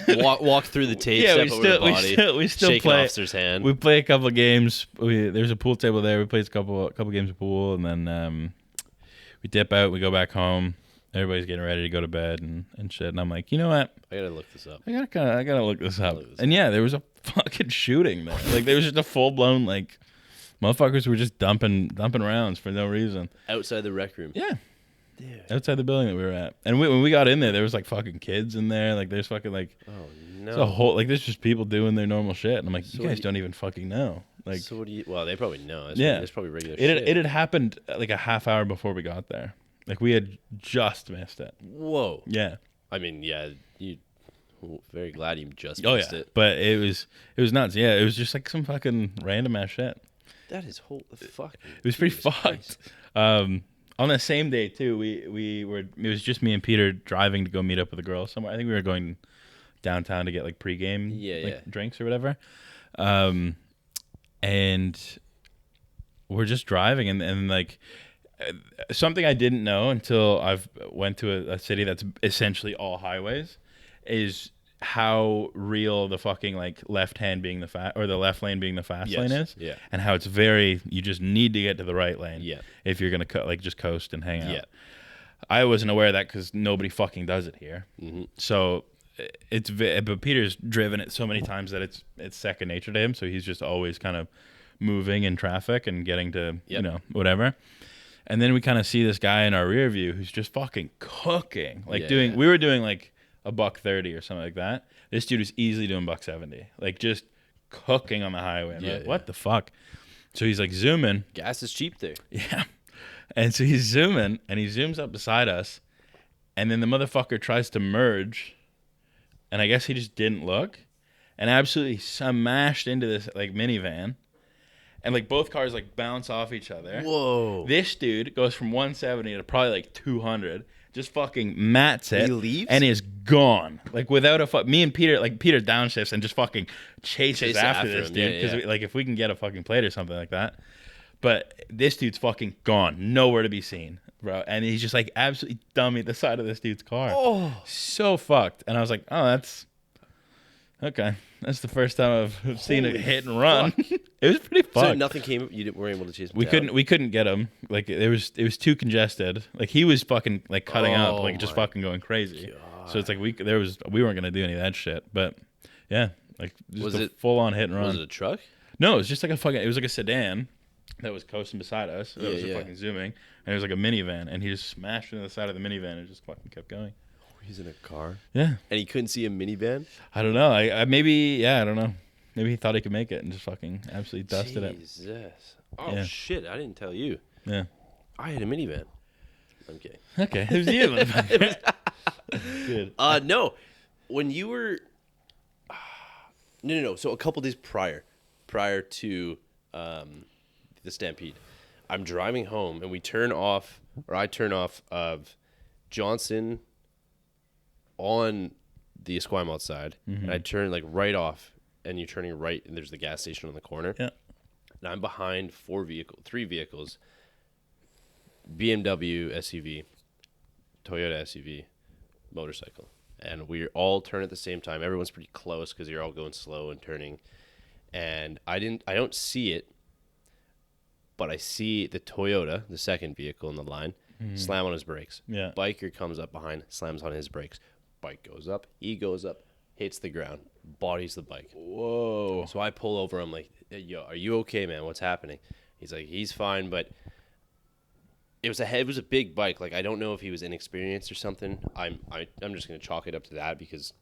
walk through the tape. Yeah, step over the body. we still shake play. an officer's hand. We play a couple of games. There's a pool table there. We play a couple games of pool, and then we dip out. We go back home. Everybody's getting ready to go to bed and shit. And I'm like, you know what? I gotta look this up. I gotta look this up. And yeah, there was a fucking shooting there. Like there was just a full blown like motherfuckers were just dumping rounds for no reason Outside the rec room. Yeah. Dude. Outside the building that we were at. And when we got in there was like fucking kids in there. Like there's fucking like Oh no. it's a whole like there's just people doing their normal shit. And I'm like, So you guys don't even fucking know. Like so what do you? Well, they probably know. It's probably regular. it had happened like a half hour before we got there. Like we had just missed it. Whoa. Yeah. I mean, yeah. Very glad you just missed it. But it was nuts. Yeah, it was just like some fucking random ass shit. That is fucking. It was pretty fucked. On the same day too, we were. It was just me and Peter driving to go meet up with a girl somewhere. I think we were going downtown to get like pregame drinks or whatever. And we're just driving, and like something I didn't know until I've went to a city that's essentially all highways is how real the fucking like left hand being the left lane being the fast lane is. Yeah. And how it's you just need to get to the right lane. Yeah. If you're going to just coast and hang out. Yeah. I wasn't aware of that because nobody fucking does it here. Mm-hmm. So but Peter's driven it so many times that it's second nature to him. So he's just always kind of moving in traffic and getting to, whatever. And then we kind of see this guy in our rear view who's just fucking cooking. Like we were doing like a $130 or something like that. This dude was easily doing $170, like just cooking on the highway. Like, what the fuck? So he's like zooming. Gas is cheap there. Yeah. And so he's zooming, and he zooms up beside us, and then the motherfucker tries to merge, and I guess he just didn't look, and absolutely smashed into this like minivan, and like both cars like bounce off each other. Whoa. This dude goes from 170 to probably like 200. Just fucking mats it. He leaves? And is gone. Like without a me and Peter, like Peter downshifts and just fucking chases after this dude. Because like if we can get a fucking plate or something like that. But this dude's fucking gone. Nowhere to be seen, bro. And he's just like absolutely dummy the side of this dude's car. Oh. So fucked. And I was like, oh, that's okay. That's the first time I've seen a hit and run. It was pretty fucked. So nothing came. You weren't able to chase him down? We couldn't get him. Like it was too congested. Like he was fucking like cutting up, like just fucking going crazy. God. So it's like we weren't gonna do any of that shit. But yeah, like just a full on hit and run. Was it a truck? No, it was just like it was like a sedan that was coasting beside us. That was fucking zooming, and it was like a minivan, and he just smashed into the side of the minivan and just fucking kept going. He's in a car. Yeah. And he couldn't see a minivan? I don't know. I don't know. Maybe he thought he could make it and just fucking absolutely dusted it. Jesus. Oh, shit. I didn't tell you. Yeah. I had a minivan. I'm kidding. Okay. It was you, motherfucker. Good. No. When you were... No. So a couple days prior to the Stampede, I'm driving home, and I turn off of Johnson on the Esquimalt side, and I turn like right off, and you're turning right, and there's the gas station on the corner. Yeah. And I'm behind three vehicles, BMW SUV, Toyota SUV, motorcycle. And we all turn at the same time. Everyone's pretty close because you're all going slow and turning. And I don't see it, but I see the Toyota, the second vehicle in the line, slam on his brakes. Yeah. Biker comes up behind, slams on his brakes. Bike goes up, he goes up, hits the ground, bodies the bike. Whoa. So I pull over, I'm like, hey, yo, are you okay, man? What's happening? He's like, he's fine, but it was a big bike. Like, I don't know if he was inexperienced or something. I'm just gonna chalk it up to that because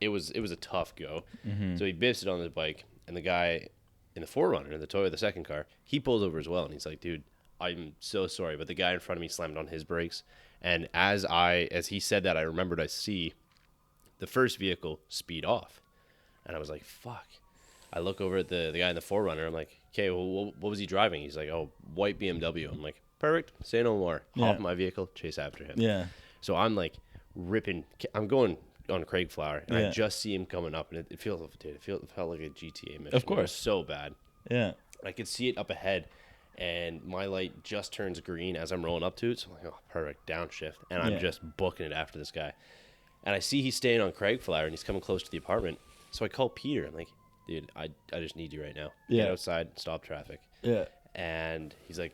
it was a tough go. So he biffs it on the bike, and the guy in the Forerunner, in the Toyota, the second car, he pulls over as well, and he's like, dude, I'm so sorry, but the guy in front of me slammed on his brakes. And as he said that, I remembered I see the first vehicle speed off. And I was like, fuck. I look over at the guy in the 4Runner. I'm like, okay, well, what was he driving? He's like, oh, white BMW. I'm like, perfect. Say no more. Hop in my vehicle, chase after him. Yeah. So I'm like ripping. I'm going on Craig Flower, and I just see him coming up, and it felt like a GTA mission. Of course. It was so bad. Yeah. I could see it up ahead, and my light just turns green as I'm rolling up to it. So I'm like, oh, perfect, downshift. And I'm just booking it after this guy. And I see he's staying on Craig Flower, and he's coming close to the apartment. So I call Peter. I'm like, dude, I just need you right now. Get outside, stop traffic. Yeah. And he's like,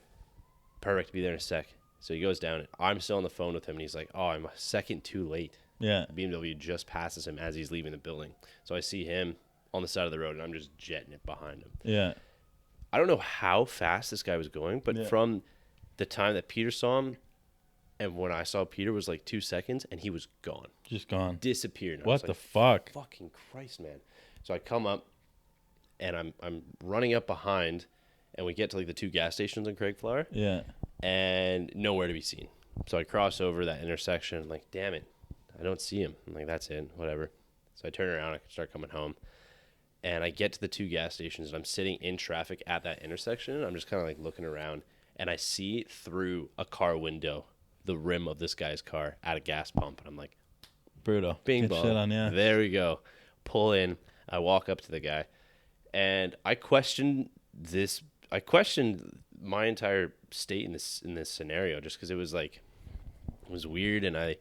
perfect, be there in a sec. So he goes down. I'm still on the phone with him, and he's like, oh, I'm a second too late. Yeah. BMW just passes him as he's leaving the building. So I see him on the side of the road, and I'm just jetting it behind him. Yeah. I don't know how fast this guy was going, but from the time that Peter saw him and when I saw Peter was like 2 seconds, and he was gone. Just gone. Disappeared. What the fuck? Fucking Christ, man. So I come up, and I'm running up behind, and we get to like the 2 gas stations in Craig Flower. Yeah. And nowhere to be seen. So I cross over that intersection. I'm like, damn it, I don't see him. I'm like, that's it, whatever. So I turn around, I start coming home. And I get to the 2 gas stations, and I'm sitting in traffic at that intersection. And I'm just kind of like looking around, and I see through a car window the rim of this guy's car at a gas pump. And I'm like, brutal. bing Get bong. shit on, yeah. There we go. Pull in. I walk up to the guy, and I questioned my entire state in this scenario, just because it was weird, and I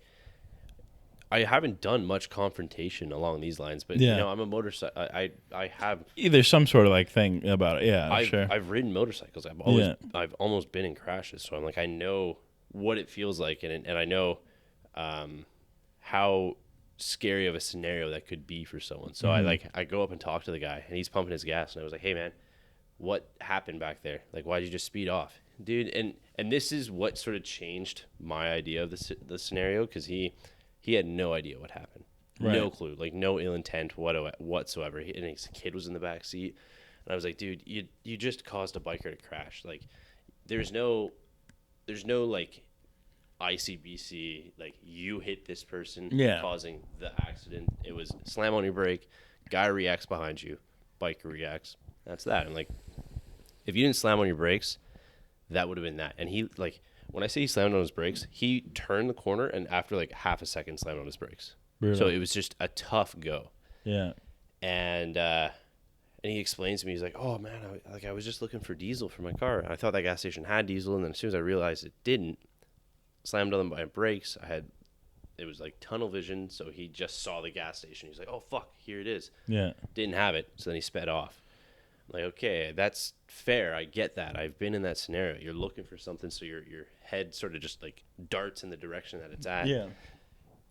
haven't done much confrontation along these lines, but you know, I'm a motorcycle. I have either some sort of like thing about it. Yeah, sure. I've ridden motorcycles. I've almost been in crashes, so I'm like, I know what it feels like, and I know how scary of a scenario that could be for someone. So I go up and talk to the guy, and he's pumping his gas, and I was like, hey man, what happened back there? Like, why'd you just speed off, dude? And this is what sort of changed my idea of the scenario, because he had no idea what happened. Right. No clue, like no ill intent whatsoever. And his kid was in the back seat, and I was like, dude, you just caused a biker to crash. Like, there's no like ICBC, like you hit this person causing the accident. It was slam on your brake, guy reacts behind you, biker reacts. That's that. And like, if you didn't slam on your brakes, that would have been that. And he, like, when I say he slammed on his brakes, he turned the corner, and after like half a second slammed on his brakes. Brutal. So it was just a tough go. Yeah. And he explains to me, he's like, oh man, I was just looking for diesel for my car. I thought that gas station had diesel, and then as soon as I realized it didn't, slammed on my brakes. It was like tunnel vision, so he just saw the gas station. He's like, oh fuck, here it is. Yeah. Didn't have it, so then he sped off. I'm like, okay, that's fair. I get that. I've been in that scenario. You're looking for something, so your head sort of just like darts in the direction that it's at. Yeah.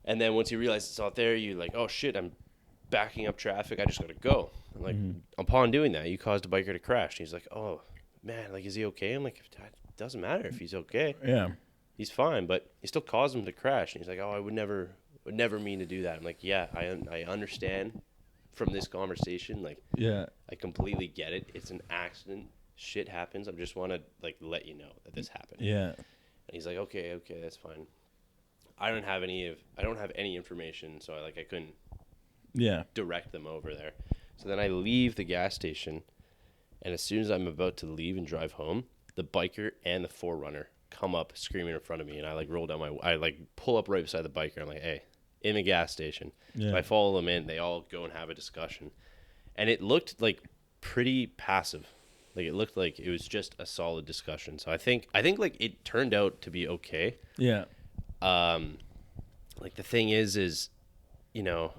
And then once you realize it's not there, you're like, oh shit, I'm backing up traffic. I just gotta go. I'm like, upon doing that, you caused a biker to crash. And he's like, oh man, like, is he okay? I'm like, it doesn't matter if he's okay. Yeah. He's fine, but you still caused him to crash. And he's like, oh, I would never mean to do that. I'm like, yeah, I understand from this conversation. Like, yeah, I completely get it. It's an accident. Shit happens. I just want to like let you know that this happened. Yeah. And he's like, okay, that's fine. I don't have any information, so I couldn't direct them over there. So then I leave the gas station, and as soon as I'm about to leave and drive home, the biker and the 4Runner come up screaming in front of me, and I like roll down I pull up right beside the biker. I'm like, hey, in the gas station. Yeah. So I follow them in. They all go and have a discussion, and it looked like pretty passive. Like, it looked like it was just a solid discussion. So I think like it turned out to be okay. Yeah. Like, the thing is, you know,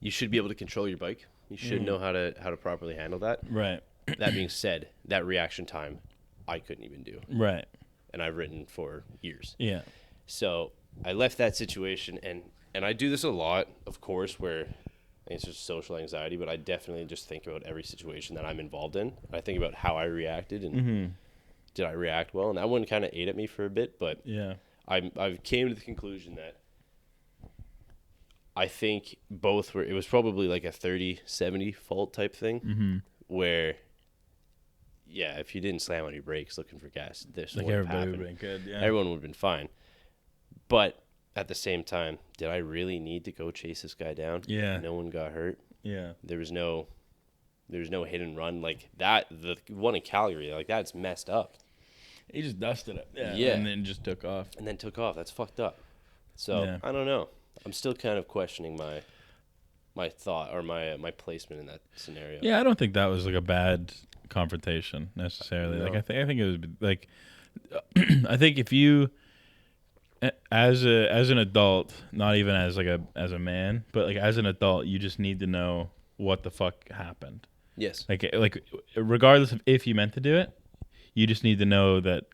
you should be able to control your bike. You should know how to properly handle that. Right. That being said, that reaction time, I couldn't even do. Right. And I've ridden for years. Yeah. So I left that situation, and I do this a lot, of course, where I think it's just social anxiety, but I definitely just think about every situation that I'm involved in. I think about how I reacted, and did I react well? And that one kind of ate at me for a bit, but yeah, I've came to the conclusion that I think both were, it was probably like a 30-70 fault type thing, where, yeah, if you didn't slam on your brakes looking for gas, this like would have happened. Would have been good, yeah. Everyone would have been fine. But at the same time, did I really need to go chase this guy down? Yeah. No one got hurt. Yeah. There was no hit and run like that. The one in Calgary, like that's messed up. He just dusted it. Yeah. And then just took off. And then took off. That's fucked up. So Yeah. I don't know. I'm still kind of questioning my thought or my placement in that scenario. Yeah, I don't think that was like a bad confrontation necessarily. No. Like I think it was like I think if you as an adult, not even as a man, but like as an adult, you just need to know what the fuck happened. Yes. Like regardless of if you meant to do it, you just need to know that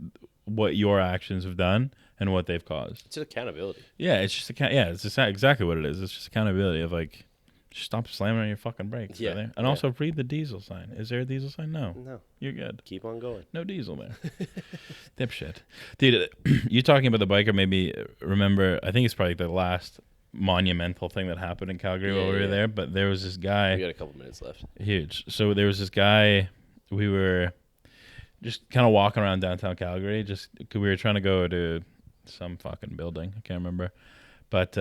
what your actions have done and what they've caused. It's accountability. Yeah, it's just it's just exactly what it is. It's just accountability of like, just stop slamming on your fucking brakes. Yeah, And yeah. also read the diesel sign. Is there a diesel sign? No. No. You're good. Keep on going. No diesel there. Dipshit. Dude, you talking about the biker made me remember, I think it's probably the last monumental thing that happened in Calgary while we were there, but there was this guy. We got a couple minutes left. Huge. So there was this guy, we were just kind of walking around downtown Calgary, just 'cause we were trying to go to some fucking building. I can't remember. But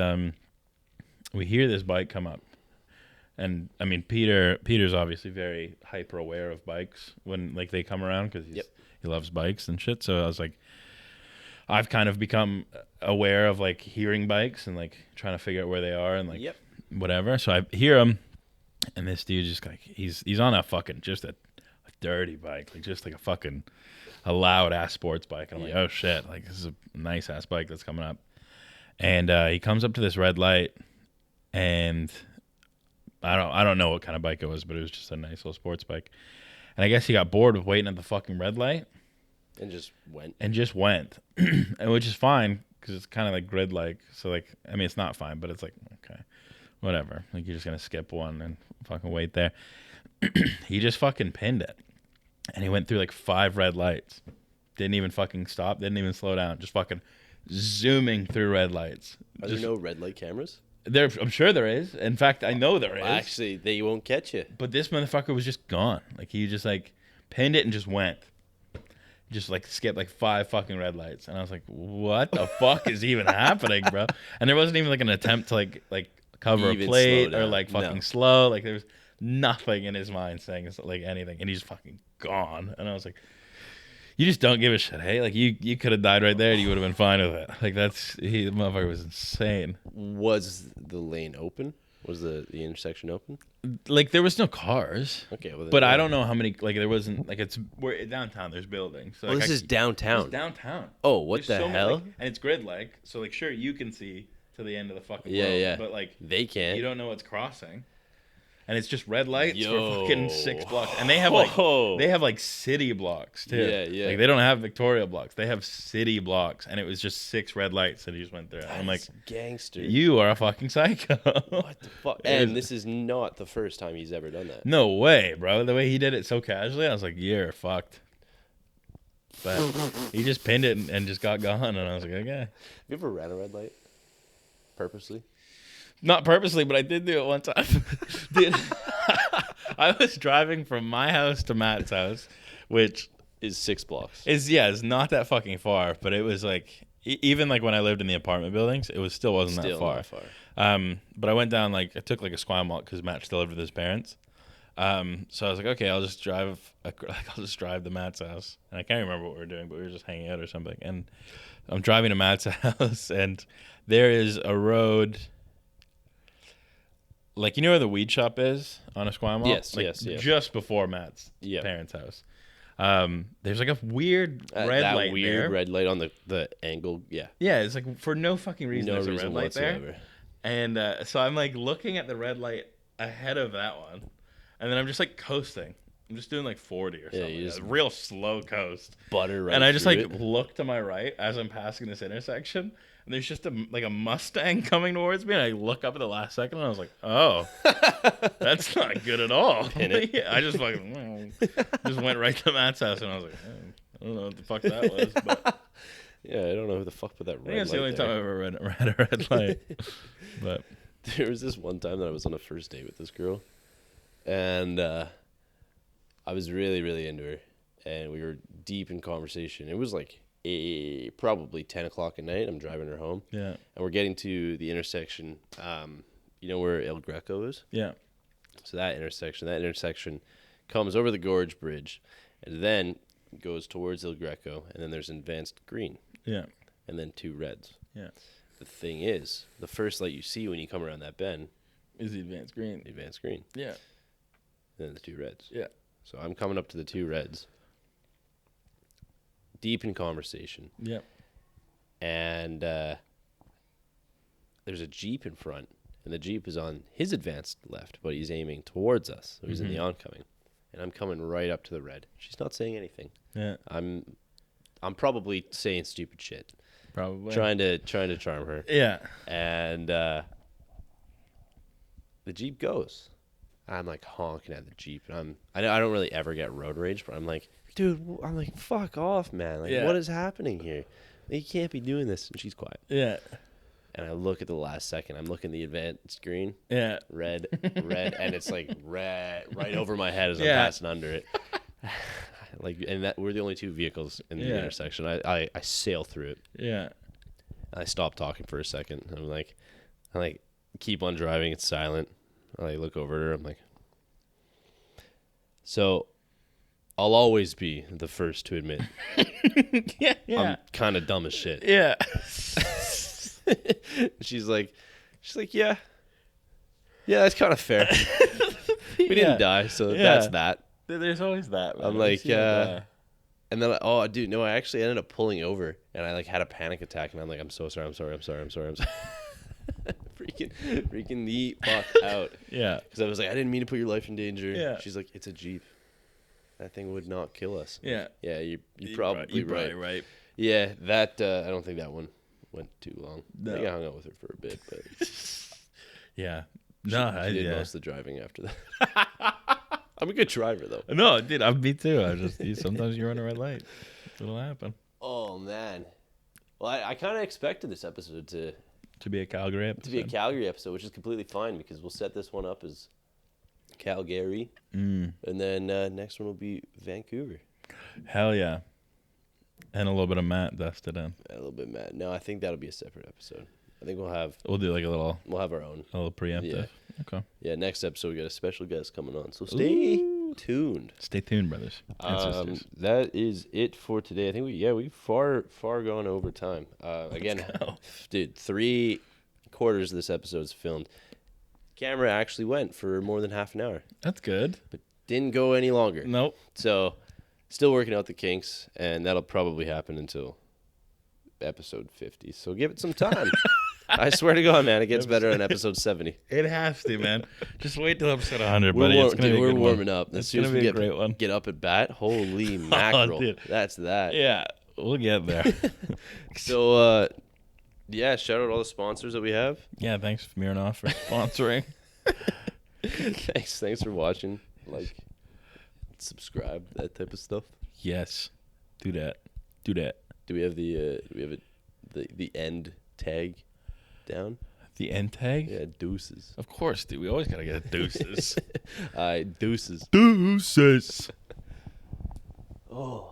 we hear this bike come up. And I mean, Peter's obviously very hyper aware of bikes when like they come around because he loves bikes and shit. So I was like, I've kind of become aware of like hearing bikes and like trying to figure out where they are and like whatever. So I hear him, and this dude just like he's on a fucking just a dirty bike, like just like a loud ass sports bike. And I'm like, oh shit, like this is a nice ass bike that's coming up. And he comes up to this red light, and I don't know what kind of bike it was, but it was just a nice little sports bike. And I guess he got bored of waiting at the fucking red light. And just went. And which is fine because it's kind of like grid-like. So, like, I mean, it's not fine, but it's like, okay, whatever. Like, you're just going to skip one and fucking wait there. He just fucking pinned it. And he went through like 5 red lights. Didn't even fucking stop. Didn't even slow down. Just fucking zooming through red lights. Are there no red light cameras? I'm sure there is. In fact, I know there is. Actually, they won't catch you. But this motherfucker was just gone. Like, he just like pinned it and just went. Just like skipped like 5 fucking red lights. And I was like, what the fuck is even happening, bro? And there wasn't even like an attempt to like cover Even a plate slow or down. like fucking No. slow. Like, there was nothing in his mind saying like anything. And he's fucking gone. And I was like, you just don't give a shit, hey? Like, you could have died right there and you would have been fine with it. Like, the motherfucker was insane. Was the lane open? Was the intersection open? Like, there was no cars. Okay, well, But I don't know how many, like, there wasn't, like, we're downtown, there's buildings. So, Oh, like, this is downtown. It's downtown. Oh, what There's the so many, hell? like, and it's grid-like, so, like, sure, you can see to the end of the fucking Yeah, world. yeah. But, like, They can't. you don't know what's crossing. And it's just red lights Yo. for fucking 6 blocks. And they have, like, city blocks, too. Yeah, yeah. Like, they don't have Victoria blocks. They have city blocks. And it was just 6 red lights that he just went through. I'm like, That's gangster. you are a fucking psycho. What the fuck? And this is not the first time he's ever done that. No way, bro. The way he did it so casually, I was like, you're fucked. But he just pinned it and just got gone, and I was like, okay. Have you ever ran a red light? Purposely? Not purposely, but I did do it one time. Dude, I was driving from my house to Matt's house, which Is 6 blocks. is, it's not that fucking far, but it was like, even like when I lived in the apartment buildings, it still wasn't Still that far. not far. But I went down, like, I took like a squam walk because Matt still lived with his parents. So I was like, okay, I'll just drive to Matt's house. And I can't remember what we were doing, but we were just hanging out or something. And I'm driving to Matt's house, and there is a road, like, you know where the weed shop is on Esquimalt? Yes, like, yes. just before Matt's parents' house. There's like a weird red that light weird there. red light on the angle. Yeah. Yeah, it's like for no fucking reason. No There's a reason red light whatsoever. there. And so I'm like looking at the red light ahead of that one, and then I'm just like coasting. I'm just doing like 40 or something. you just a real slow coast. Butter right And I just through like it. look to my right as I'm passing this intersection, and there's just a Mustang coming towards me, and I look up at the last second, and I was like, oh, that's not good at all. Pin it. Yeah, I just fucking just went right to Matt's house, and I was like, I don't know what the fuck that was, but Yeah, I don't know who the fuck put that I think red that's light the only there. time I've ever ran a red light. But There was this one time that I was on a first date with this girl, and I was really, really into her, and we were deep in conversation. It was like probably 10 o'clock at night. I'm driving her home. Yeah. And we're getting to the intersection. You know where El Greco is? Yeah. So that intersection comes over the Gorge Bridge and then goes towards El Greco. And then there's advanced green. Yeah. And then 2 reds. Yeah. The thing is, the first light you see when you come around that bend Is the advanced green. the advanced green. Yeah. And then the 2 reds. Yeah. So I'm coming up to the 2 reds. Deep in conversation. Yep. And there's a Jeep in front. And the Jeep is on his advanced left, but he's aiming towards us. So he's in the oncoming. And I'm coming right up to the red. She's not saying anything. Yeah. I'm probably saying stupid shit. Probably. Trying to charm her. Yeah. And the Jeep goes. I'm like honking at the Jeep, and I don't really ever get road rage, but I'm like, dude, I'm like, fuck off, man. Like, Yeah. what is happening here? Like, you can't be doing this. And she's quiet. Yeah. And I look at the last second. I'm looking at the advanced green, Yeah. red, and it's like red right over my head as I'm Yeah. passing under it. Like, and that we're the only 2 vehicles in the Yeah. intersection. I sail through it. Yeah. I stop talking for a second. I keep on driving. It's silent. I look over at her. I'm like, so I'll always be the first to admit Yeah. Yeah. I'm kind of dumb as shit. Yeah. She's like, yeah, that's kind of fair. We Yeah. didn't die, so Yeah. that's that. There's always that. Man. I'm like, and then, oh, dude, no, I actually ended up pulling over, and I had a panic attack, and I'm like, I'm so sorry. freaking the fuck out. Yeah. Because I was like, I didn't mean to put your life in danger. Yeah. She's like, it's a Jeep. That thing would not kill us. Yeah. Yeah, you're probably right. Right. Yeah, that I don't think that one went too long. No. I think I hung out with her for a bit, but Yeah. she did most of the driving after that. I'm a good driver, though. No, dude, me too. Sometimes you run a red light. It'll happen. Oh, man. Well, I kind of expected this episode to be a Calgary episode. be a Calgary episode, which is completely fine because we'll set this one up as Calgary, Mm. and then next one will be Vancouver. Hell yeah. And a little bit of Matt dusted in. A little bit mad. No, I think that'll be a separate episode. I think we'll have We'll do like a little our own. preemptive. Okay. Yeah, next episode we got a special guest coming on, so stay tuned. Stay tuned, brothers and sisters. That is it for today. I think we've far gone over time. Again, dude, 3/4 of this episode's filmed. Camera actually went for more than half an hour, That's good. but didn't go any longer. Nope. So, still working out the kinks, and that'll probably happen until episode 50. So give it some time. I swear to God, man, it gets better on episode 70. It has to, man. Just wait till episode 100, buddy. We're warming up. As It's soon as gonna we be a great one. get up at bat, holy mackerel. Dude. That's that. Yeah, we'll get there. So, yeah, shout out all the sponsors that we have. Yeah, thanks Smirnoff for sponsoring. Thanks for watching. Like, subscribe, that type of stuff. Yes, do that. Do we have the end tag down? The end tag? Yeah, deuces. Of course, dude. We always gotta get a deuces. Deuces. Deuces. Oh.